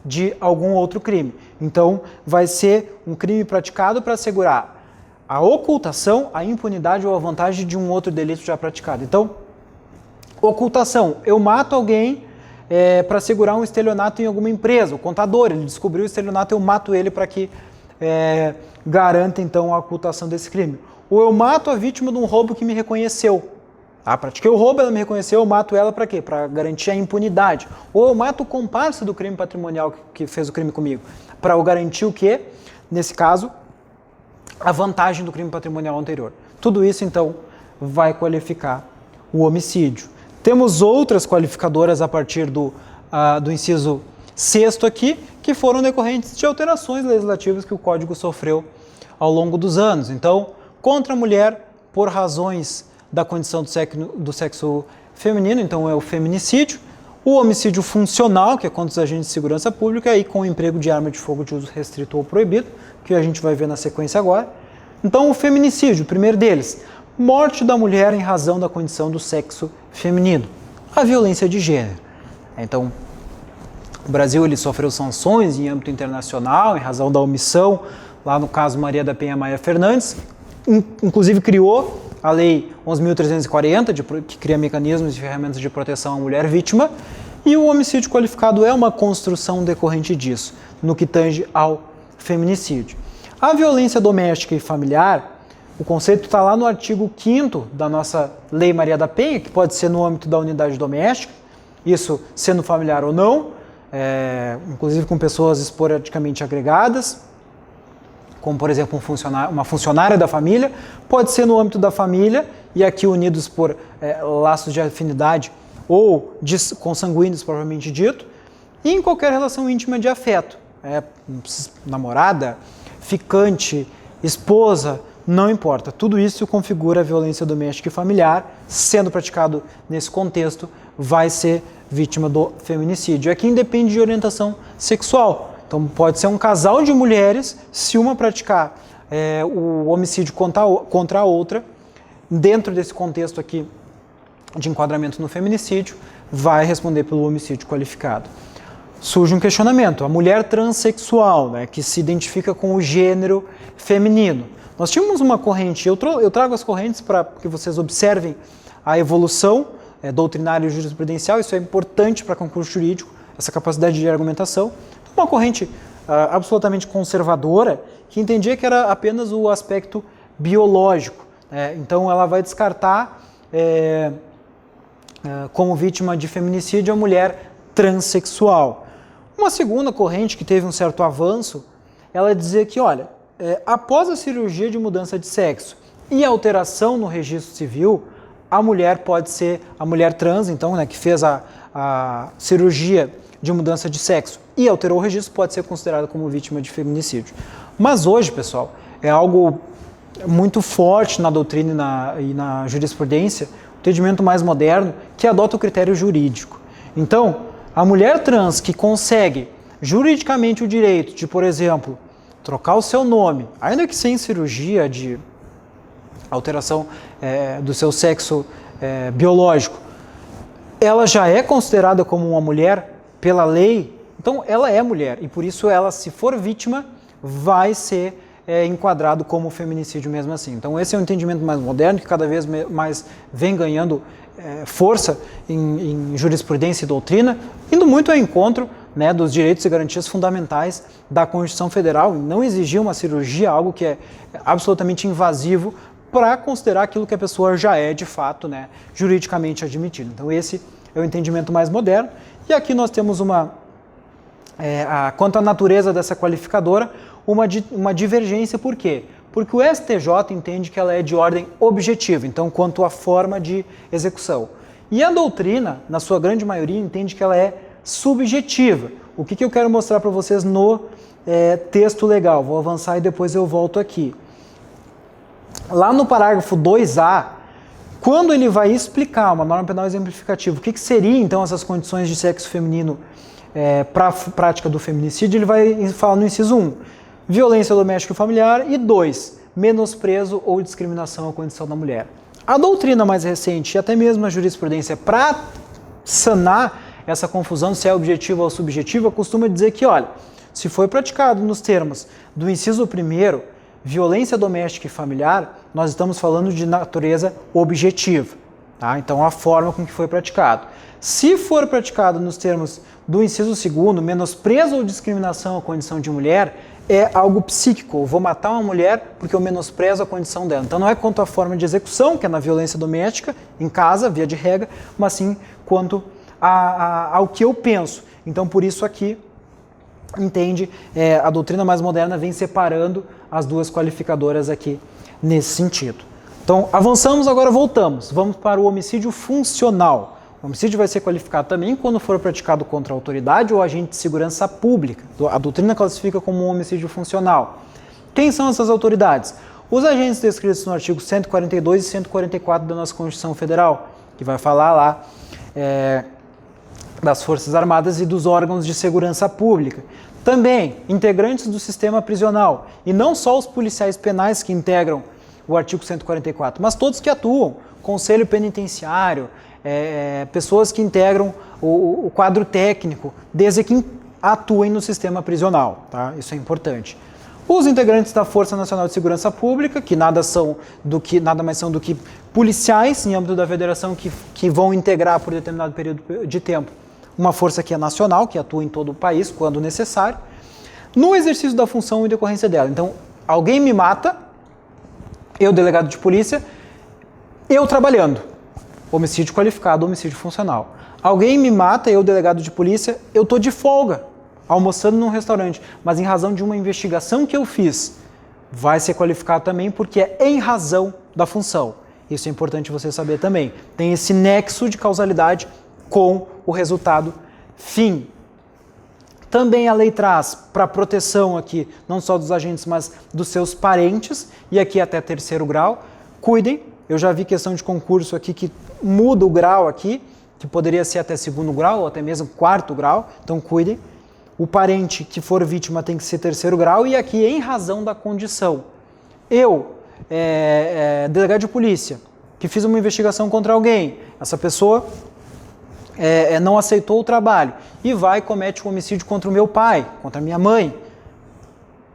de algum outro crime. Então, vai ser um crime praticado para assegurar a ocultação, a impunidade ou a vantagem de um outro delito já praticado. Então, ocultação, eu mato alguém para segurar um estelionato em alguma empresa. O contador, ele descobriu o estelionato, eu mato ele para que garanta então a ocultação desse crime. Ou eu mato a vítima de um roubo que me reconheceu. Pratiquei o roubo, ela me reconheceu, eu mato ela para quê? Para garantir a impunidade. Ou eu mato o comparsa do crime patrimonial que fez o crime comigo. Para eu garantir o quê? Nesse caso, a vantagem do crime patrimonial anterior. Tudo isso, então, vai qualificar o homicídio. Temos outras qualificadoras a partir do inciso 6º aqui, que foram decorrentes de alterações legislativas que o Código sofreu ao longo dos anos. Então, contra a mulher por razões da condição do sexo feminino, então é o feminicídio. O homicídio funcional, que é contra os agentes de segurança pública, e com o emprego de arma de fogo de uso restrito ou proibido, que a gente vai ver na sequência agora. Então, o feminicídio, o primeiro deles, morte da mulher em razão da condição do sexo feminino. A violência de gênero. Então, o Brasil ele sofreu sanções em âmbito internacional em razão da omissão, lá no caso Maria da Penha Maia Fernandes, inclusive criou a Lei 11.340, que cria mecanismos e ferramentas de proteção à mulher vítima, e o homicídio qualificado é uma construção decorrente disso, no que tange ao feminicídio. A violência doméstica e familiar, o conceito está lá no artigo 5º da nossa Lei Maria da Penha, que pode ser no âmbito da unidade doméstica, isso sendo familiar ou não, inclusive com pessoas esporadicamente agregadas, como por exemplo uma funcionária da família, pode ser no âmbito da família, e aqui unidos por laços de afinidade ou consanguíneos propriamente dito, e em qualquer relação íntima de afeto, namorada, ficante, esposa, não importa. Tudo isso configura a violência doméstica e familiar, sendo praticado nesse contexto, vai ser vítima do feminicídio. Aqui independe de orientação sexual. Então pode ser um casal de mulheres, se uma praticar o homicídio contra a outra, dentro desse contexto aqui de enquadramento no feminicídio, vai responder pelo homicídio qualificado. Surge um questionamento, a mulher transexual, que se identifica com o gênero feminino. Nós tínhamos uma corrente, eu trago as correntes para que vocês observem a evolução doutrinária e jurisprudencial, isso é importante para concurso jurídico, essa capacidade de argumentação. Uma corrente absolutamente conservadora, que entendia que era apenas o aspecto biológico. Então ela vai descartar como vítima de feminicídio a mulher transexual. Uma segunda corrente que teve um certo avanço, ela dizia que, olha, após a cirurgia de mudança de sexo e alteração no registro civil, a mulher pode ser a mulher trans, então, que fez a cirurgia de mudança de sexo e alterou o registro, pode ser considerada como vítima de feminicídio. Mas hoje, pessoal, é algo muito forte na doutrina e na jurisprudência, o entendimento mais moderno, que adota o critério jurídico. Então, a mulher trans que consegue juridicamente o direito de, por exemplo, trocar o seu nome, ainda que sem cirurgia de alteração do seu sexo biológico, ela já é considerada como uma mulher pela lei, então ela é mulher e por isso ela, se for vítima, vai ser enquadrado como feminicídio mesmo assim. Então esse é um entendimento mais moderno que cada vez mais vem ganhando força em jurisprudência e doutrina, indo muito ao encontro, né, dos direitos e garantias fundamentais da Constituição Federal, não exigir uma cirurgia, algo que é absolutamente invasivo, para considerar aquilo que a pessoa já é de fato, né, juridicamente admitido. Então esse é o entendimento mais moderno. E aqui nós temos quanto à natureza dessa qualificadora, uma divergência. Por quê? Porque o STJ entende que ela é de ordem objetiva, então quanto à forma de execução. E a doutrina, na sua grande maioria, entende que ela é subjetiva. O que eu quero mostrar para vocês no texto legal? Vou avançar e depois eu volto aqui. Lá no parágrafo 2A, quando ele vai explicar uma norma penal exemplificativa, o que seria então essas condições de sexo feminino para a prática do feminicídio, ele vai falar no inciso 1, violência doméstica e familiar, e 2, menosprezo ou discriminação à condição da mulher. A doutrina mais recente e até mesmo a jurisprudência, para sanar essa confusão se é objetiva ou subjetiva, costuma dizer que, olha, se foi praticado nos termos do inciso 1º, violência doméstica e familiar, nós estamos falando de natureza objetiva, tá? Então a forma com que foi praticado. Se for praticado nos termos do inciso 2º, menosprezo ou discriminação à condição de mulher, é algo psíquico. Eu vou matar uma mulher porque eu menosprezo a condição dela. Então não é quanto à forma de execução, que é na violência doméstica, em casa, via de regra, mas sim quanto ao que eu penso. Então por isso aqui, entende, a doutrina mais moderna vem separando as duas qualificadoras aqui nesse sentido. Então avançamos, agora voltamos. Vamos para o homicídio funcional. O homicídio vai ser qualificado também quando for praticado contra a autoridade ou agente de segurança pública. A doutrina classifica como um homicídio funcional. Quem são essas autoridades? Os agentes descritos no artigo 142 e 144 da nossa Constituição Federal, que vai falar lá das Forças Armadas e dos órgãos de segurança pública. Também integrantes do sistema prisional, e não só os policiais penais que integram o artigo 144, mas todos que atuam, conselho penitenciário, pessoas que integram o quadro técnico, desde que atuem no sistema prisional, tá? Isso é importante. Os integrantes da Força Nacional de Segurança Pública, que nada mais são do que policiais em âmbito da federação que vão integrar por determinado período de tempo uma força que é nacional, que atua em todo o país quando necessário, no exercício da função e decorrência dela. Então, alguém me mata, eu, delegado de polícia, eu trabalhando. Homicídio qualificado, homicídio funcional. Alguém me mata, eu, delegado de polícia, eu estou de folga, almoçando num restaurante, mas em razão de uma investigação que eu fiz, vai ser qualificado também porque é em razão da função. Isso é importante você saber também. Tem esse nexo de causalidade com o resultado fim. Também a lei traz para proteção aqui, não só dos agentes, mas dos seus parentes, e aqui até 3º grau. Cuidem, eu já vi questão de concurso aqui que muda o grau aqui, que poderia ser até 2º grau ou até mesmo 4º grau, então cuidem. O parente que for vítima tem que ser 3º grau, e aqui em razão da condição. Eu, delegado de polícia, que fiz uma investigação contra alguém, essa pessoa não aceitou o trabalho e vai e comete um homicídio contra o meu pai, contra a minha mãe,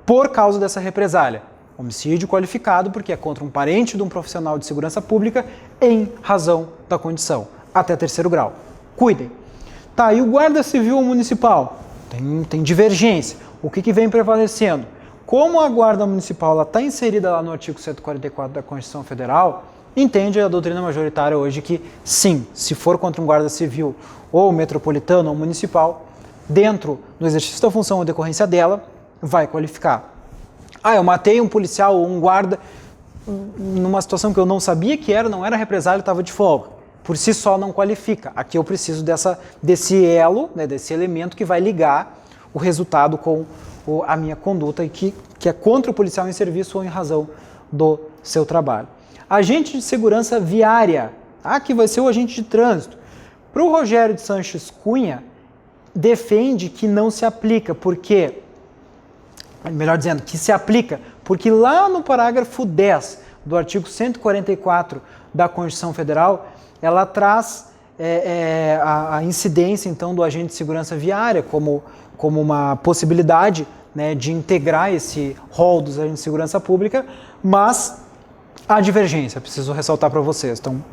por causa dessa represália. Homicídio qualificado porque é contra um parente de um profissional de segurança pública em razão da condição, até 3º grau. Cuidem. Tá, e o guarda civil ou municipal? Tem divergência. O que vem prevalecendo? Como a guarda municipal está inserida lá no artigo 144 da Constituição Federal, entende a doutrina majoritária hoje que sim, se for contra um guarda civil ou metropolitano ou municipal, dentro do exercício da função ou decorrência dela, vai qualificar. Eu matei um policial ou um guarda numa situação que eu não sabia que não era represália, estava de folga. por si só não qualifica. Aqui eu preciso desse elo, né, desse elemento que vai ligar o resultado com a minha conduta e que é contra o policial em serviço ou em razão do seu trabalho. Agente de segurança viária, aqui vai ser o agente de trânsito. Para o Rogério de Sanches Cunha, defende que não se aplica, porque, melhor dizendo, que se aplica, porque lá no parágrafo 10 do artigo 144 da Constituição Federal, ela traz a incidência, então, do agente de segurança viária como uma possibilidade, né, de integrar esse rol dos agentes de segurança pública, mas há divergência, preciso ressaltar para vocês. Então,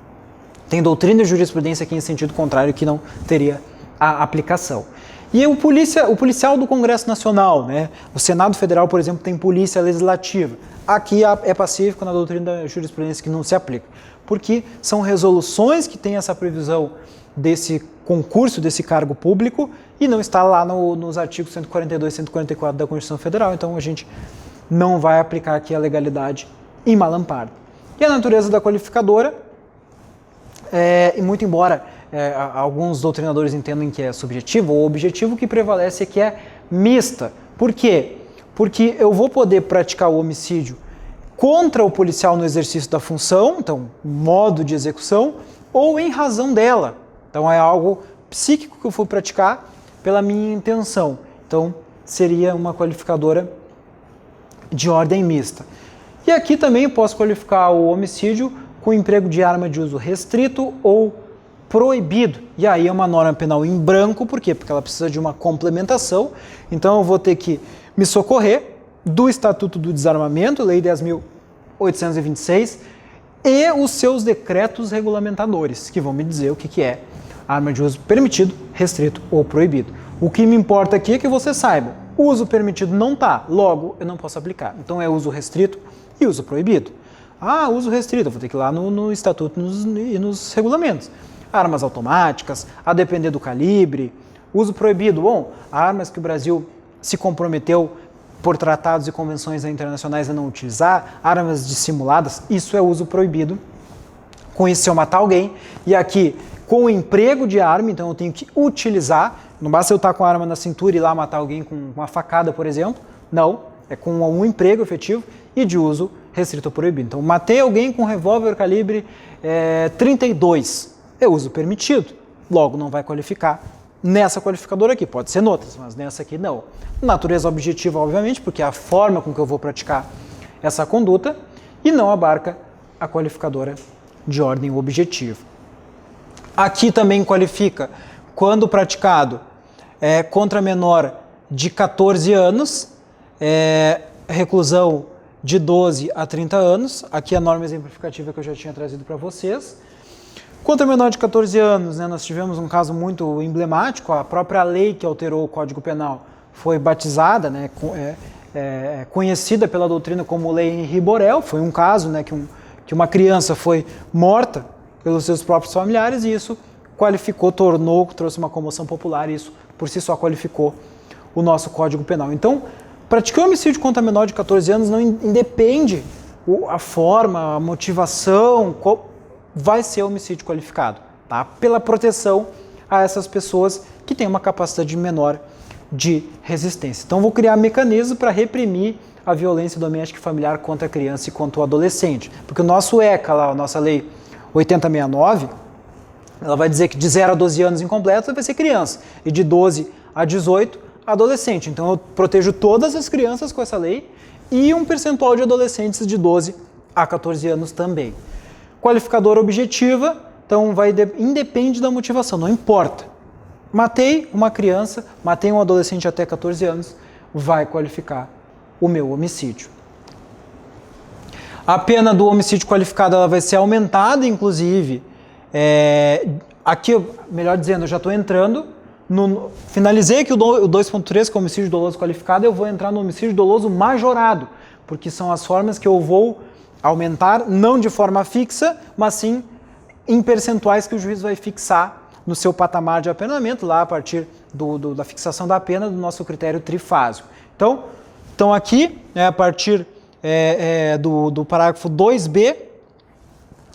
tem doutrina e jurisprudência aqui em sentido contrário que não teria a aplicação. E o policial do Congresso Nacional, né? O Senado Federal, por exemplo, tem polícia legislativa. Aqui é pacífico na doutrina da jurisprudência que não se aplica, porque são resoluções que têm essa previsão desse concurso, desse cargo público, e não está lá nos artigos 142 e 144 da Constituição Federal, então a gente não vai aplicar aqui a legalidade em Malampar. E a natureza da qualificadora, e muito embora alguns doutrinadores entendam que é subjetivo ou objetivo, o que prevalece é que é mista. Por quê? Porque eu vou poder praticar o homicídio contra o policial no exercício da função, então, modo de execução, ou em razão dela. Então, é algo psíquico que eu vou praticar pela minha intenção. Então, seria uma qualificadora de ordem mista. E aqui também eu posso qualificar o homicídio com emprego de arma de uso restrito ou proibido. E aí é uma norma penal em branco, por quê? Porque ela precisa de uma complementação, então eu vou ter que me socorrer do Estatuto do Desarmamento, Lei 10.826, e os seus decretos regulamentadores, que vão me dizer o que é arma de uso permitido, restrito ou proibido. O que me importa aqui é que você saiba, o uso permitido não está, logo eu não posso aplicar. Então é uso restrito e uso proibido. Ah, uso restrito, eu vou ter que ir lá no Estatuto e nos regulamentos. Armas automáticas, a depender do calibre. Uso proibido, bom, armas que o Brasil se comprometeu por tratados e convenções internacionais a não utilizar, armas dissimuladas, isso é uso proibido. Com isso, se eu matar alguém, e aqui, com o emprego de arma, então eu tenho que utilizar, não basta eu estar com a arma na cintura e ir lá matar alguém com uma facada, por exemplo, não, é com um emprego efetivo e de uso restrito ou proibido. Então, matei alguém com revólver calibre 32, é uso permitido, logo não vai qualificar nessa qualificadora aqui, pode ser noutras, mas nessa aqui não. Natureza objetiva, obviamente, porque é a forma com que eu vou praticar essa conduta e não abarca a qualificadora de ordem objetiva. Aqui também qualifica quando praticado contra menor de 14 anos, reclusão de 12 a 30 anos, aqui a norma exemplificativa que eu já tinha trazido para vocês. Contra menor de 14 anos, né, nós tivemos um caso muito emblemático, a própria lei que alterou o Código Penal foi batizada, né, conhecida pela doutrina como Lei Henri Borel, foi um caso, né, que uma criança foi morta pelos seus próprios familiares e isso qualificou, trouxe uma comoção popular e isso por si só qualificou o nosso Código Penal. Então, praticar homicídio contra menor de 14 anos não independe a forma, a motivação, vai ser homicídio qualificado, tá? Pela proteção a essas pessoas que têm uma capacidade menor de resistência. Então, vou criar mecanismos para reprimir a violência doméstica e familiar contra a criança e contra o adolescente. Porque o nosso ECA, lá, a nossa lei 8069, ela vai dizer que de 0 a 12 anos incompletos vai ser criança e de 12 a 18, adolescente. Então, eu protejo todas as crianças com essa lei e um percentual de adolescentes de 12 a 14 anos também. Qualificadora objetiva, então independe da motivação, não importa. Matei uma criança, matei um adolescente até 14 anos, vai qualificar o meu homicídio. A pena do homicídio qualificado ela vai ser aumentada, inclusive. Aqui, melhor dizendo, eu já estou entrando, finalizei aqui o 2.3 com homicídio doloso qualificado, eu vou entrar no homicídio doloso majorado, porque são as formas que eu vou aumentar, não de forma fixa, mas sim em percentuais que o juiz vai fixar no seu patamar de apenamento, lá a partir da fixação da pena do nosso critério trifásico. Então aqui, a partir do parágrafo 2b,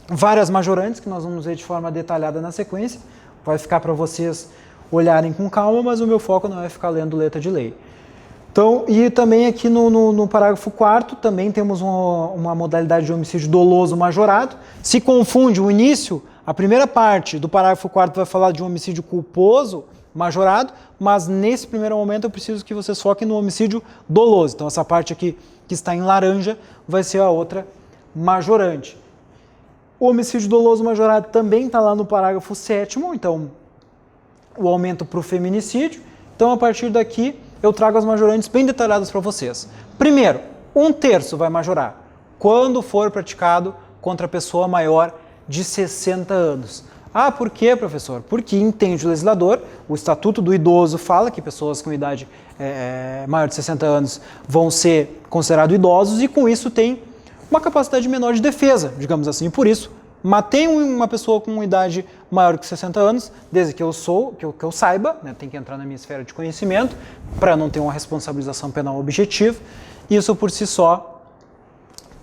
várias majorantes, que nós vamos ver de forma detalhada na sequência. Vai ficar para vocês olharem com calma, mas o meu foco não é ficar lendo letra de lei. Então, e também aqui no parágrafo 4º, também temos uma modalidade de homicídio doloso majorado. Se confunde o início, a primeira parte do parágrafo 4º vai falar de um homicídio culposo majorado, mas nesse primeiro momento eu preciso que vocês foquem no homicídio doloso. Então, essa parte aqui que está em laranja vai ser a outra majorante. O homicídio doloso majorado também está lá no parágrafo 7º, então o aumento para o feminicídio. Então, a partir daqui, eu trago as majorantes bem detalhadas para vocês. Primeiro, 1/3 vai majorar quando for praticado contra pessoa maior de 60 anos. Ah, por quê, professor? Porque entende o legislador, o Estatuto do Idoso fala que pessoas com idade maior de 60 anos vão ser considerados idosos e com isso tem uma capacidade menor de defesa, digamos assim. Por isso, matei uma pessoa com idade maior que 60 anos, desde que eu saiba, né, tem que entrar na minha esfera de conhecimento, para não ter uma responsabilização penal objetiva. Isso por si só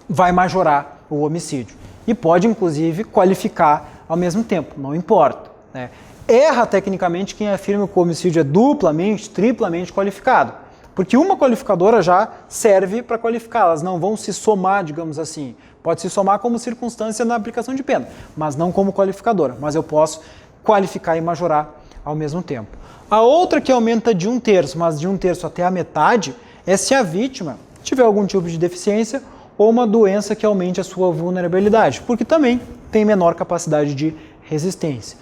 vai majorar o homicídio. E pode, inclusive, qualificar ao mesmo tempo, não importa, né? Erra tecnicamente quem afirma que o homicídio é duplamente, triplamente qualificado, porque uma qualificadora já serve para qualificar, elas não vão se somar, digamos assim. Pode se somar como circunstância na aplicação de pena, mas não como qualificadora. Mas eu posso qualificar e majorar ao mesmo tempo. A outra que aumenta de 1/3, mas de 1/3 até a metade, é se a vítima tiver algum tipo de deficiência ou uma doença que aumente a sua vulnerabilidade, porque também tem menor capacidade de resistência.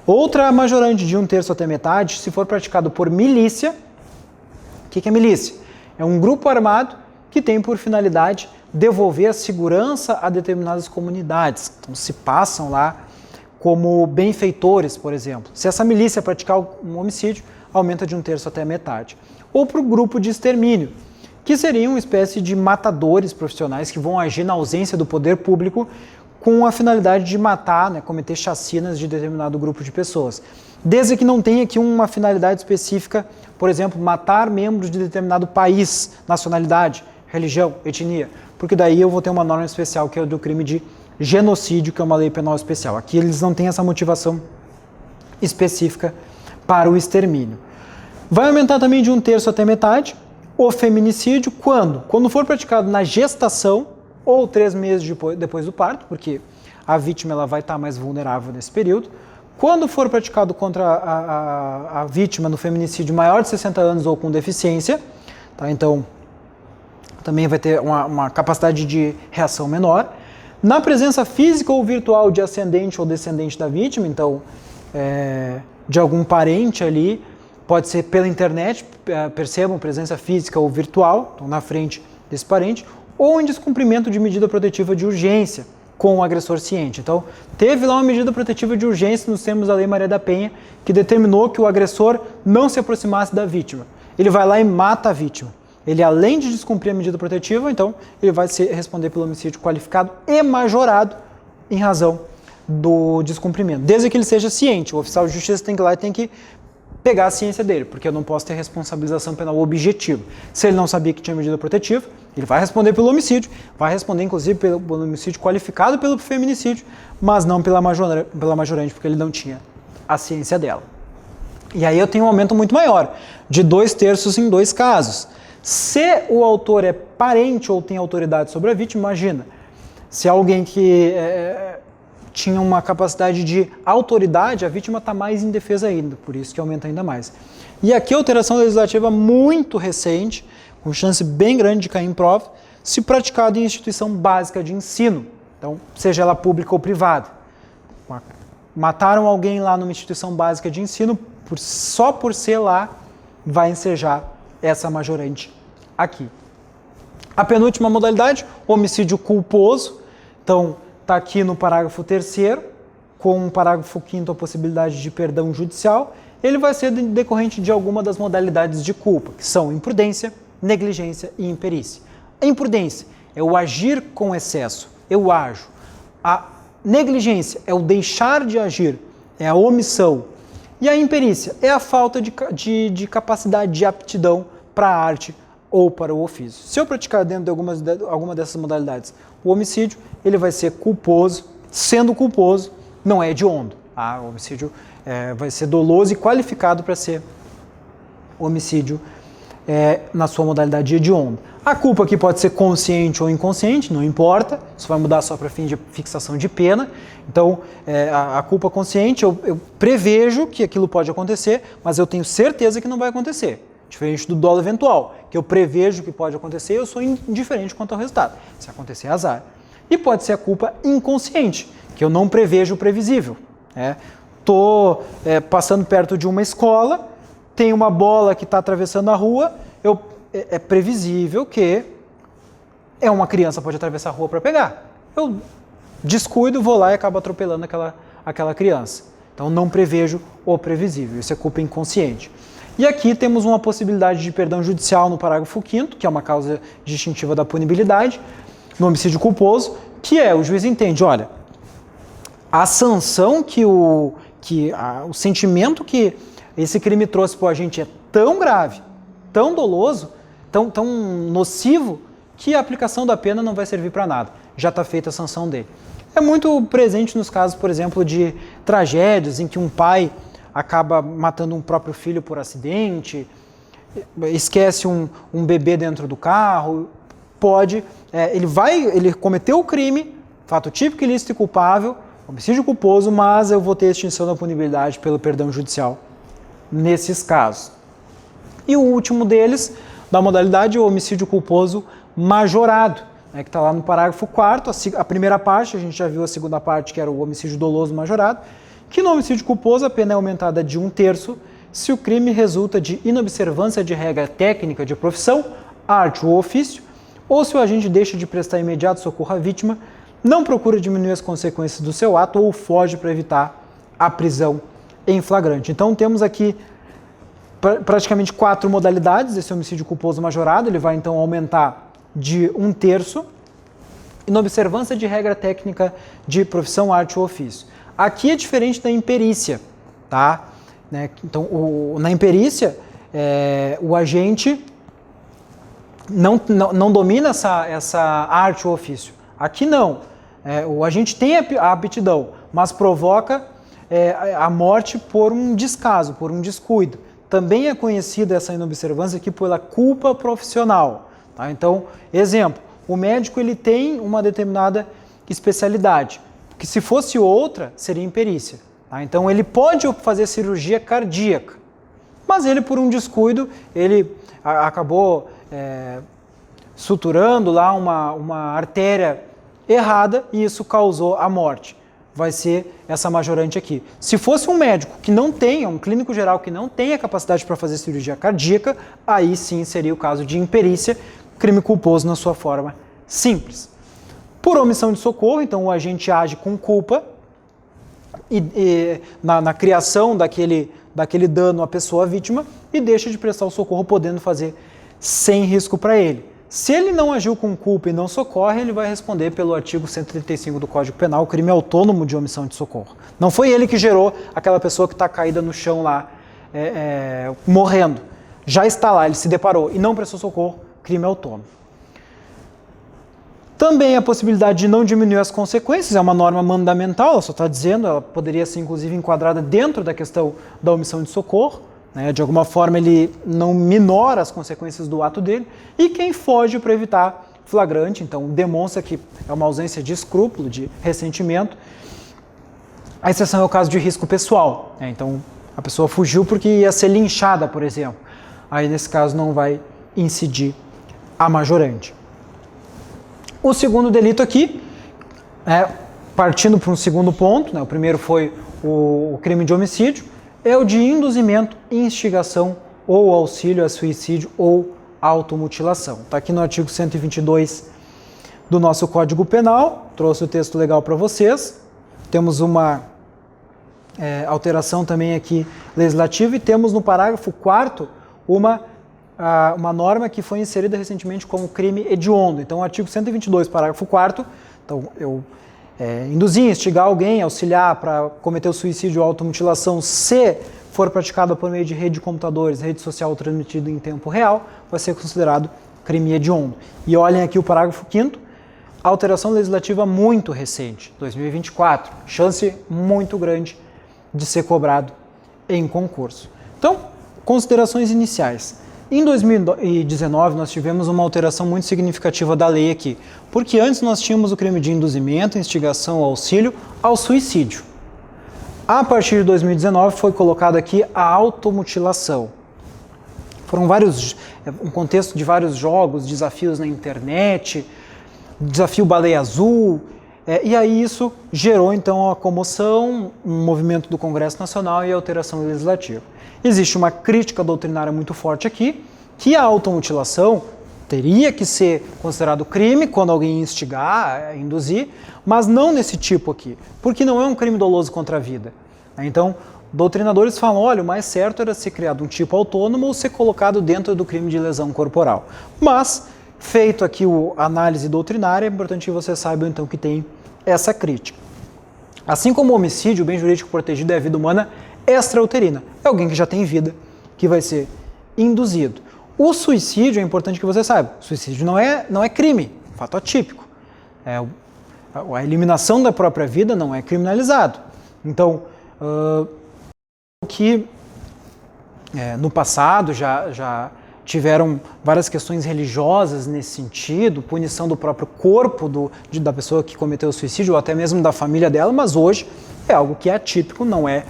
Outra majorante de 1/3 até metade, se for praticado por milícia. O que é milícia? É um grupo armado que tem por finalidade devolver a segurança a determinadas comunidades. Então, se passam lá como benfeitores, por exemplo. Se essa milícia praticar um homicídio, aumenta de 1/3 até a metade. Ou para o grupo de extermínio, que seriam uma espécie de matadores profissionais que vão agir na ausência do poder público com a finalidade de matar, né, cometer chacinas de determinado grupo de pessoas. Desde que não tenha aqui uma finalidade específica, por exemplo, matar membros de determinado país, nacionalidade, religião, etnia, porque daí eu vou ter uma norma especial que é do crime de genocídio, que é uma lei penal especial. Aqui eles não têm essa motivação específica para o extermínio. Vai aumentar também de 1/3 até metade o feminicídio quando? Quando for praticado na gestação ou 3 meses depois do parto, porque a vítima ela vai estar mais vulnerável nesse período. Quando for praticado contra a vítima no feminicídio maior de 60 anos ou com deficiência, tá? Então também vai ter uma capacidade de reação menor. Na presença física ou virtual de ascendente ou descendente da vítima, então de algum parente ali, pode ser pela internet, percebam, presença física ou virtual, então na frente desse parente, ou em descumprimento de medida protetiva de urgência com o agressor ciente. Então, teve lá uma medida protetiva de urgência nos termos da Lei Maria da Penha, que determinou que o agressor não se aproximasse da vítima. Ele vai lá e mata a vítima. Ele, além de descumprir a medida protetiva, então, ele vai responder pelo homicídio qualificado e majorado em razão do descumprimento. Desde que ele seja ciente, o oficial de justiça tem que ir lá e tem que pegar a ciência dele, porque eu não posso ter responsabilização penal objetiva. Se ele não sabia que tinha medida protetiva, ele vai responder pelo homicídio, vai responder inclusive pelo homicídio qualificado pelo feminicídio, mas não pela majorante, porque ele não tinha a ciência dela. E aí eu tenho um aumento muito maior, de 2/3 em 2 casos. Se o autor é parente ou tem autoridade sobre a vítima, imagina, se alguém que tinha uma capacidade de autoridade, a vítima está mais indefesa ainda, por isso que aumenta ainda mais. E aqui a alteração legislativa muito recente, com chance bem grande de cair em prova, se praticado em instituição básica de ensino, então seja ela pública ou privada. Mataram alguém lá numa instituição básica de ensino, só por ser lá, vai ensejar essa majorante aqui. A penúltima modalidade, homicídio culposo, então está aqui no parágrafo 3º, com o parágrafo 5º a possibilidade de perdão judicial, ele vai ser decorrente de alguma das modalidades de culpa, que são imprudência, negligência e imperícia. A imprudência é o agir com excesso, eu ajo. A negligência é o deixar de agir, é a omissão. E a imperícia é a falta de capacidade de aptidão para a arte ou para o ofício. Se eu praticar dentro de alguma dessas modalidades o homicídio, ele vai ser culposo sendo culposo, não é hediondo. Tá? O homicídio vai ser doloso e qualificado para ser homicídio na sua modalidade hedionda. A culpa aqui pode ser consciente ou inconsciente, não importa, isso vai mudar só para fim de fixação de pena. Então, a culpa consciente, eu prevejo que aquilo pode acontecer, mas eu tenho certeza que não vai acontecer. Diferente do dolo eventual, que eu prevejo que pode acontecer, eu sou indiferente quanto ao resultado. Se acontecer, é azar. E pode ser a culpa inconsciente, que eu não prevejo o previsível. Estou passando perto de uma escola, tem uma bola que está atravessando a rua, é previsível que uma criança pode atravessar a rua para pegar. Eu descuido, vou lá e acabo atropelando aquela criança. Então, não prevejo o previsível. Isso é culpa inconsciente. E aqui temos uma possibilidade de perdão judicial no parágrafo 5º, que é uma causa distintiva da punibilidade, no homicídio culposo, que o juiz entende, olha, a sanção o sentimento que esse crime trouxe para o agente é tão grave, tão doloso, tão nocivo, que a aplicação da pena não vai servir para nada. Já está feita a sanção dele. É muito presente nos casos, por exemplo, de tragédias em que um pai acaba matando um próprio filho por acidente, esquece um bebê dentro do carro, ele cometeu o crime, fato típico, ilícito e culpável, homicídio culposo, mas eu vou ter extinção da punibilidade pelo perdão judicial nesses casos. E o último deles, da modalidade, é o homicídio culposo majorado, que está lá no parágrafo 4º, a primeira parte, a gente já viu a segunda parte, que era o homicídio doloso majorado, que no homicídio culposo a pena é aumentada de 1/3 se o crime resulta de inobservância de regra técnica de profissão, arte ou ofício, ou se o agente deixa de prestar imediato socorro à vítima, não procura diminuir as consequências do seu ato ou foge para evitar a prisão em flagrante. Então temos aqui praticamente 4 modalidades desse homicídio culposo majorado, ele vai então aumentar de 1/3, inobservância de regra técnica de profissão, arte ou ofício. Aqui é diferente da imperícia, tá? Então, na imperícia, o agente não domina essa arte ou ofício. Aqui não. O agente tem a aptidão, mas provoca a morte por um descaso, por um descuido. Também é conhecida essa inobservância aqui pela culpa profissional. Tá? Então, exemplo, o médico ele tem uma determinada especialidade, que se fosse outra, seria imperícia. Tá? Então, ele pode fazer cirurgia cardíaca, mas ele, por um descuido, ele acabou suturando lá uma artéria errada e isso causou a morte. Vai ser essa majorante aqui. Se fosse um médico que não tenha, um clínico geral que não tenha capacidade para fazer cirurgia cardíaca, aí sim seria o caso de imperícia, crime culposo na sua forma simples. Por omissão de socorro, então o agente age com culpa na criação daquele dano à pessoa vítima e deixa de prestar o socorro, podendo fazer sem risco para ele. Se ele não agiu com culpa e não socorre, ele vai responder pelo artigo 135 do Código Penal, crime autônomo de omissão de socorro. Não foi ele que gerou aquela pessoa que está caída no chão lá, morrendo. Já está lá, ele se deparou e não prestou socorro, crime autônomo. Também a possibilidade de não diminuir as consequências, é uma norma mandamental, ela só está dizendo, ela poderia ser inclusive enquadrada dentro da questão da omissão de socorro, de alguma forma ele não minora as consequências do ato dele, e quem foge para evitar flagrante, então demonstra que é uma ausência de escrúpulo, de ressentimento. A exceção é o caso de risco pessoal, então a pessoa fugiu porque ia ser linchada, por exemplo, aí nesse caso não vai incidir a majorante. O segundo delito aqui, partindo para um segundo ponto, o primeiro foi o crime de homicídio, é o de induzimento, instigação ou auxílio a suicídio ou automutilação. Está aqui no artigo 122 do nosso Código Penal, trouxe o texto legal para vocês. Temos uma alteração também aqui legislativa e temos no parágrafo 4º uma norma que foi inserida recentemente como crime hediondo. Então, o artigo 122, parágrafo 4º, então eu induzir, instigar alguém, auxiliar para cometer o suicídio ou automutilação se for praticado por meio de rede de computadores, rede social transmitida em tempo real, vai ser considerado crime hediondo. E olhem aqui o parágrafo 5º, alteração legislativa muito recente, 2024, chance muito grande de ser cobrado em concurso. Então, considerações iniciais. Em 2019, nós tivemos uma alteração muito significativa da lei aqui, porque antes nós tínhamos o crime de induzimento, instigação ou auxílio ao suicídio. A partir de 2019 foi colocado aqui a automutilação. Foram um contexto de vários jogos, desafios na internet, desafio Baleia Azul, e aí isso gerou então a comoção, um movimento do Congresso Nacional e a alteração legislativa. Existe uma crítica doutrinária muito forte aqui, que a automutilação teria que ser considerado crime quando alguém instigar, induzir, mas não nesse tipo aqui, porque não é um crime doloso contra a vida. Então, doutrinadores falam, olha, o mais certo era ser criado um tipo autônomo ou ser colocado dentro do crime de lesão corporal. Mas, feito aqui a análise doutrinária, é importante que você saiba então que tem essa crítica. Assim como o homicídio, o bem jurídico protegido é a vida humana extrauterina. É alguém que já tem vida, que vai ser induzido. O suicídio, é importante que você saiba, suicídio não é crime, fato atípico. A eliminação da própria vida não é criminalizado. Então, que no passado já tiveram várias questões religiosas nesse sentido, punição do próprio corpo da pessoa que cometeu o suicídio, ou até mesmo da família dela, mas hoje é algo que é atípico, não é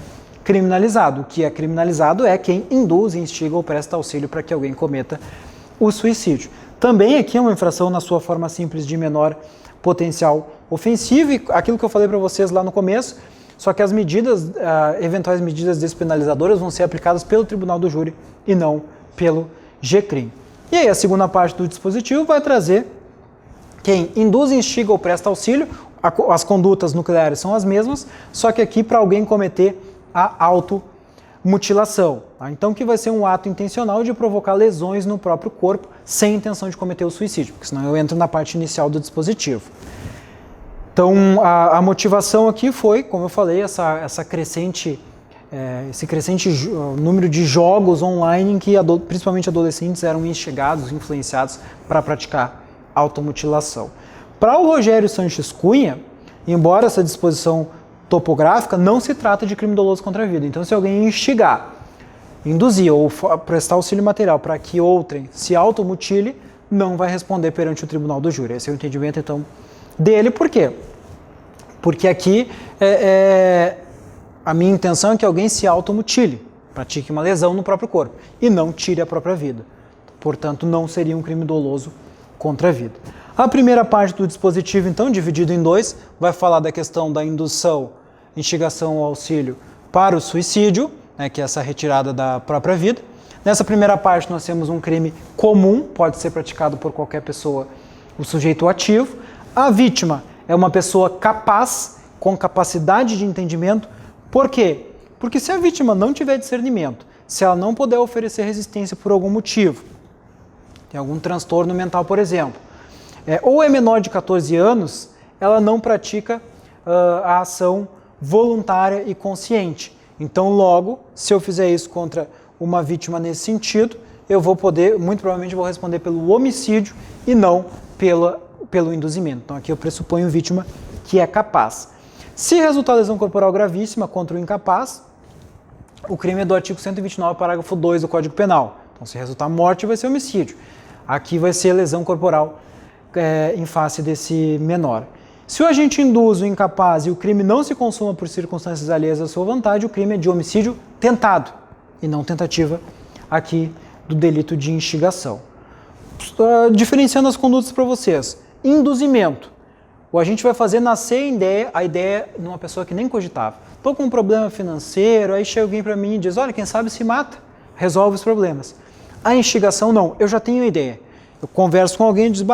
criminalizado. O que é criminalizado é quem induz, instiga ou presta auxílio para que alguém cometa o suicídio. Também aqui é uma infração na sua forma simples de menor potencial ofensivo, e aquilo que eu falei para vocês lá no começo, só que as eventuais medidas despenalizadoras vão ser aplicadas pelo Tribunal do Júri e não pelo GCRIM. E aí a segunda parte do dispositivo vai trazer quem induz, instiga ou presta auxílio, as condutas nucleares são as mesmas, só que aqui para alguém cometer a automutilação. Tá? Então que vai ser um ato intencional de provocar lesões no próprio corpo sem intenção de cometer o suicídio, porque senão eu entro na parte inicial do dispositivo. Então a motivação aqui foi, como eu falei, esse crescente número de jogos online em que principalmente adolescentes eram instigados, influenciados para praticar automutilação. Para o Rogério Sanches Cunha, embora essa disposição topográfica, não se trata de crime doloso contra a vida. Então, se alguém instigar, induzir ou prestar auxílio material para que outrem se automutile, não vai responder perante o Tribunal do Júri. Esse é o entendimento, então, dele. Por quê? Porque aqui a minha intenção é que alguém se automutile, pratique uma lesão no próprio corpo e não tire a própria vida. Portanto, não seria um crime doloso contra a vida. A primeira parte do dispositivo, então, dividido em dois, vai falar da questão da indução, instigação ou auxílio para o suicídio, que é essa retirada da própria vida. Nessa primeira parte nós temos um crime comum, pode ser praticado por qualquer pessoa, o sujeito ativo. A vítima é uma pessoa capaz, com capacidade de entendimento. Por quê? Porque se a vítima não tiver discernimento, se ela não puder oferecer resistência por algum motivo, tem algum transtorno mental, por exemplo, ou é menor de 14 anos, ela não pratica a ação voluntária e consciente. Então, logo, se eu fizer isso contra uma vítima nesse sentido, eu vou poder, muito provavelmente, vou responder pelo homicídio e não pelo induzimento. Então, aqui eu pressuponho vítima que é capaz. Se resultar lesão corporal gravíssima contra o incapaz, o crime é do artigo 129, parágrafo 2 do Código Penal. Então, se resultar morte, vai ser homicídio. Aqui vai ser lesão corporal em face desse menor. Se o agente induz o incapaz e o crime não se consuma por circunstâncias alheias à sua vontade, o crime é de homicídio tentado e não tentativa aqui do delito de instigação. Diferenciando as condutas para vocês. Induzimento. O agente vai fazer nascer a ideia numa pessoa que nem cogitava. Estou com um problema financeiro, aí chega alguém para mim e diz, olha, quem sabe se mata, resolve os problemas. A instigação não, eu já tenho ideia. Eu converso com alguém e diz,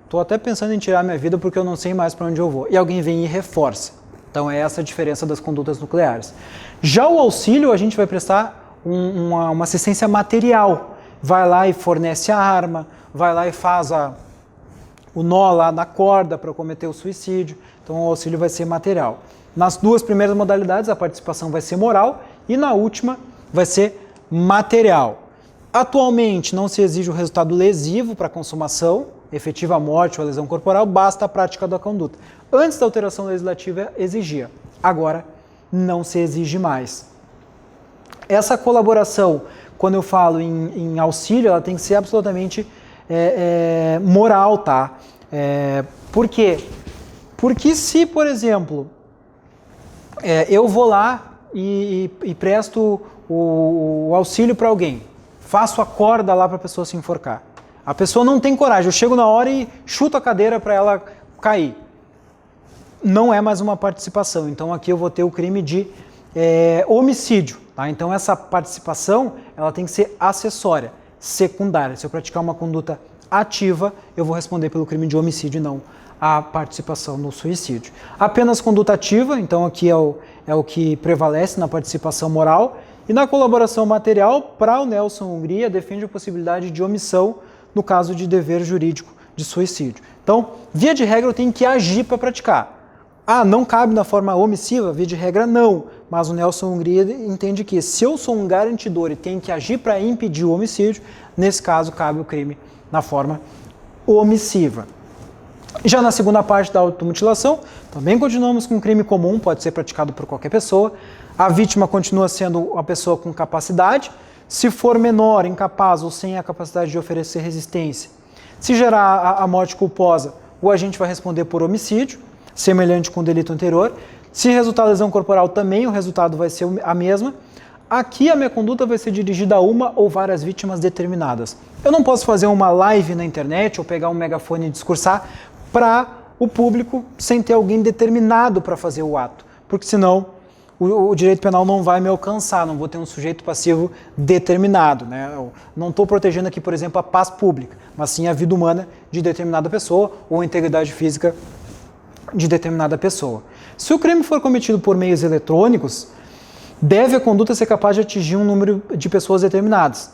estou até pensando em tirar minha vida porque eu não sei mais para onde eu vou. E alguém vem e reforça. Então é essa a diferença das condutas nucleares. Já o auxílio, a gente vai prestar uma assistência material. Vai lá e fornece a arma, vai lá e faz o nó lá na corda para cometer o suicídio. Então o auxílio vai ser material. Nas duas primeiras modalidades, a participação vai ser moral e na última vai ser material. Atualmente não se exige o resultado lesivo para a consumação, efetiva morte ou lesão corporal, basta a prática da conduta. Antes da alteração legislativa exigia, agora não se exige mais. Essa colaboração, quando eu falo em auxílio, ela tem que ser absolutamente moral, tá? Por quê? Porque se, por exemplo, eu vou lá e presto o auxílio para alguém, faço a corda lá para a pessoa se enforcar. A pessoa não tem coragem, eu chego na hora e chuto a cadeira para ela cair. Não é mais uma participação, então aqui eu vou ter o crime de homicídio. Tá? Então essa participação ela tem que ser acessória, secundária. Se eu praticar uma conduta ativa, eu vou responder pelo crime de homicídio e não a participação no suicídio. Apenas conduta ativa, então aqui é o que prevalece na participação moral. E na colaboração material, para o Nelson Hungria, defende a possibilidade de omissão no caso de dever jurídico de suicídio. Então, via de regra, eu tenho que agir para praticar. Não cabe na forma omissiva? Via de regra, não. Mas o Nelson Hungria entende que se eu sou um garantidor e tenho que agir para impedir o homicídio, nesse caso, cabe o crime na forma omissiva. Já na segunda parte da automutilação, também continuamos com um crime comum, pode ser praticado por qualquer pessoa. A vítima continua sendo uma pessoa com capacidade. Se for menor, incapaz ou sem a capacidade de oferecer resistência, se gerar a morte culposa, o agente vai responder por homicídio, semelhante com o delito anterior. Se resultar lesão corporal, também o resultado vai ser a mesma. Aqui a minha conduta vai ser dirigida a uma ou várias vítimas determinadas. Eu não posso fazer uma live na internet ou pegar um megafone e discursar para o público sem ter alguém determinado para fazer o ato, porque senão o direito penal não vai me alcançar, não vou ter um sujeito passivo determinado. Né? Eu não estou protegendo aqui, por exemplo, a paz pública, mas sim a vida humana de determinada pessoa ou a integridade física de determinada pessoa. Se o crime for cometido por meios eletrônicos, deve a conduta ser capaz de atingir um número de pessoas determinadas.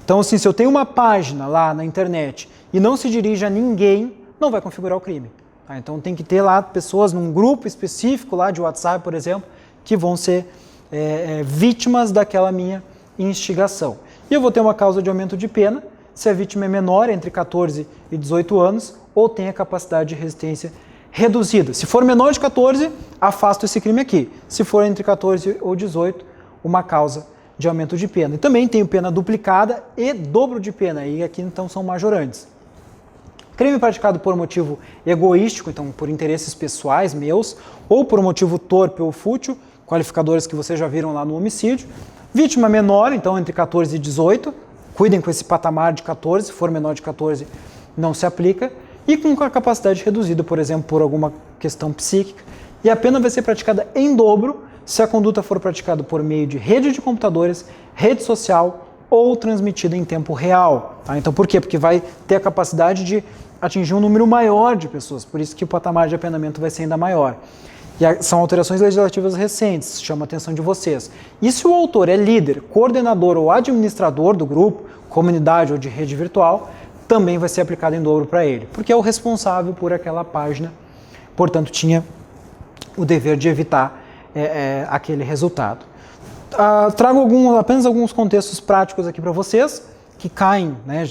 Então, assim, se eu tenho uma página lá na internet e não se dirige a ninguém, não vai configurar o crime. Tá? Então, tem que ter lá pessoas num grupo específico lá de WhatsApp, por exemplo, que vão ser vítimas daquela minha instigação. E eu vou ter uma causa de aumento de pena se a vítima é menor, entre 14 e 18 anos, ou tem a capacidade de resistência reduzida. Se for menor de 14, afasto esse crime aqui. Se for entre 14 ou 18, uma causa de aumento de pena. E também tenho pena duplicada e dobro de pena, e aqui então são majorantes. Crime praticado por motivo egoístico, então por interesses pessoais meus, ou por motivo torpe ou fútil, qualificadores que vocês já viram lá no homicídio. Vítima menor, então entre 14 e 18, cuidem com esse patamar de 14, se for menor de 14 não se aplica, e com a capacidade reduzida, por exemplo, por alguma questão psíquica, e a pena vai ser praticada em dobro se a conduta for praticada por meio de rede de computadores, rede social ou transmitida em tempo real. Tá? Então por quê? Porque vai ter a capacidade de atingir um número maior de pessoas, por isso que o patamar de apenamento vai ser ainda maior. E são alterações legislativas recentes, chama a atenção de vocês. E se o autor é líder, coordenador ou administrador do grupo, comunidade ou de rede virtual, também vai ser aplicado em dobro para ele, porque é o responsável por aquela página, portanto tinha o dever de evitar aquele resultado. Trago apenas alguns contextos práticos aqui para vocês, que caem, né,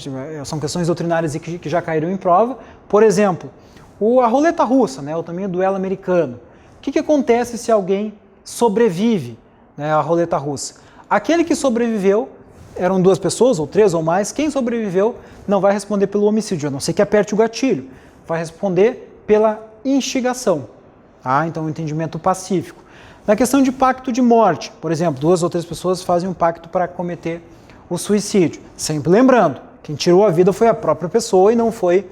são questões doutrinárias e que já caíram em prova. Por exemplo, a roleta russa, né, ou também o duelo americano. O que acontece se alguém sobrevive, né, à roleta russa? Aquele que sobreviveu, eram 2 pessoas, ou 3 ou mais, quem sobreviveu não vai responder pelo homicídio, a não ser que aperte o gatilho, vai responder pela instigação. Tá? Então, um entendimento pacífico. Na questão de pacto de morte, por exemplo, 2 ou 3 pessoas fazem um pacto para cometer o suicídio. Sempre lembrando, quem tirou a vida foi a própria pessoa e não foi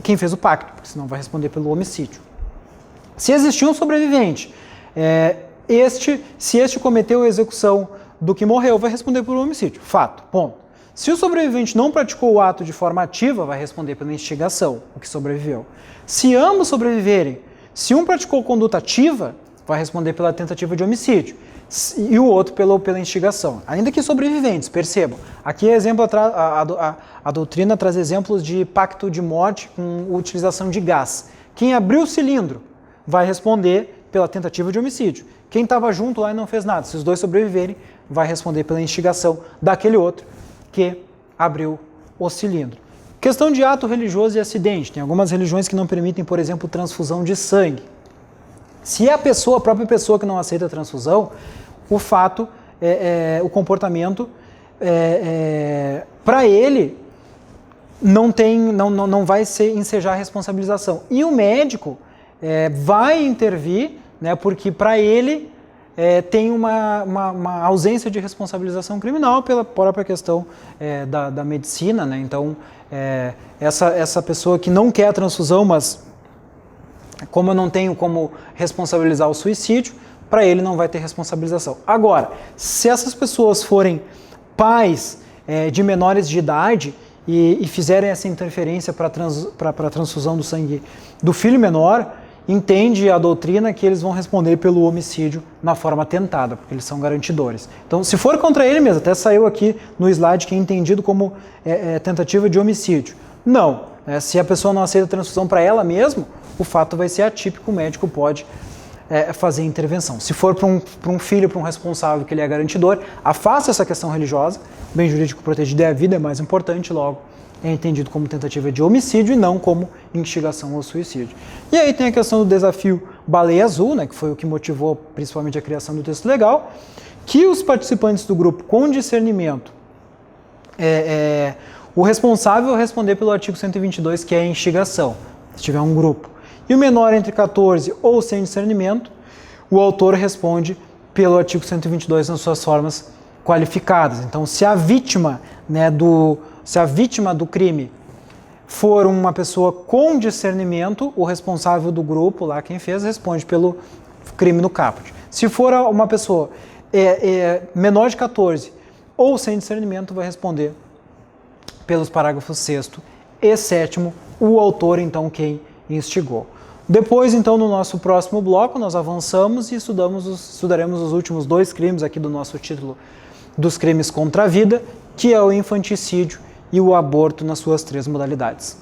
quem fez o pacto, porque senão vai responder pelo homicídio. Se existir um sobrevivente, se este cometeu a execução do que morreu, vai responder por homicídio. Fato, ponto. Se o sobrevivente não praticou o ato de forma ativa, vai responder pela instigação, o que sobreviveu. Se ambos sobreviverem, se um praticou conduta ativa, vai responder pela tentativa de homicídio, e o outro pela instigação. Ainda que sobreviventes, percebam. Aqui a doutrina traz exemplos de pacto de morte com utilização de gás. Quem abriu o cilindro vai responder pela tentativa de homicídio. Quem estava junto lá e não fez nada, se os 2 sobreviverem, vai responder pela instigação daquele outro que abriu o cilindro. Questão de ato religioso e acidente. Tem algumas religiões que não permitem, por exemplo, transfusão de sangue. Se é a própria pessoa que não aceita a transfusão, o fato, o comportamento, para ele, não vai ensejar a responsabilização. E o médico vai intervir, né, porque para ele tem uma ausência de responsabilização criminal pela própria questão da medicina, né? Então, essa pessoa que não quer a transfusão, mas como eu não tenho como responsabilizar o suicídio, para ele não vai ter responsabilização. Agora, se essas pessoas forem pais de menores de idade e fizerem essa interferência para a transfusão do sangue do filho menor, entende a doutrina que eles vão responder pelo homicídio na forma tentada, porque eles são garantidores. Então, se for contra ele mesmo, até saiu aqui no slide que é entendido como tentativa de homicídio. Não, se a pessoa não aceita a transfusão para ela mesma, o fato vai ser atípico, o médico pode fazer intervenção. Se for para um filho, para um responsável que ele é garantidor, afasta essa questão religiosa, o bem jurídico protegido é a vida, é mais importante, logo é entendido como tentativa de homicídio e não como instigação ao suicídio. E aí tem a questão do desafio Baleia Azul, né, que foi o que motivou principalmente a criação do texto legal, que os participantes do grupo com discernimento, o responsável vai responder pelo artigo 122, que é a instigação, se tiver um grupo. E o menor entre 14 ou sem discernimento, o autor responde pelo artigo 122 nas suas formas qualificadas. Então, se a vítima, né, do crime for uma pessoa com discernimento, o responsável do grupo, lá quem fez, responde pelo crime no caput. Se for uma pessoa menor de 14 ou sem discernimento, vai responder pelos parágrafos 6º e 7º, o autor, então, quem instigou. Depois, então, no nosso próximo bloco, nós avançamos e estudaremos os últimos 2 crimes aqui do nosso título dos crimes contra a vida, que é o infanticídio e o aborto nas suas 3 modalidades.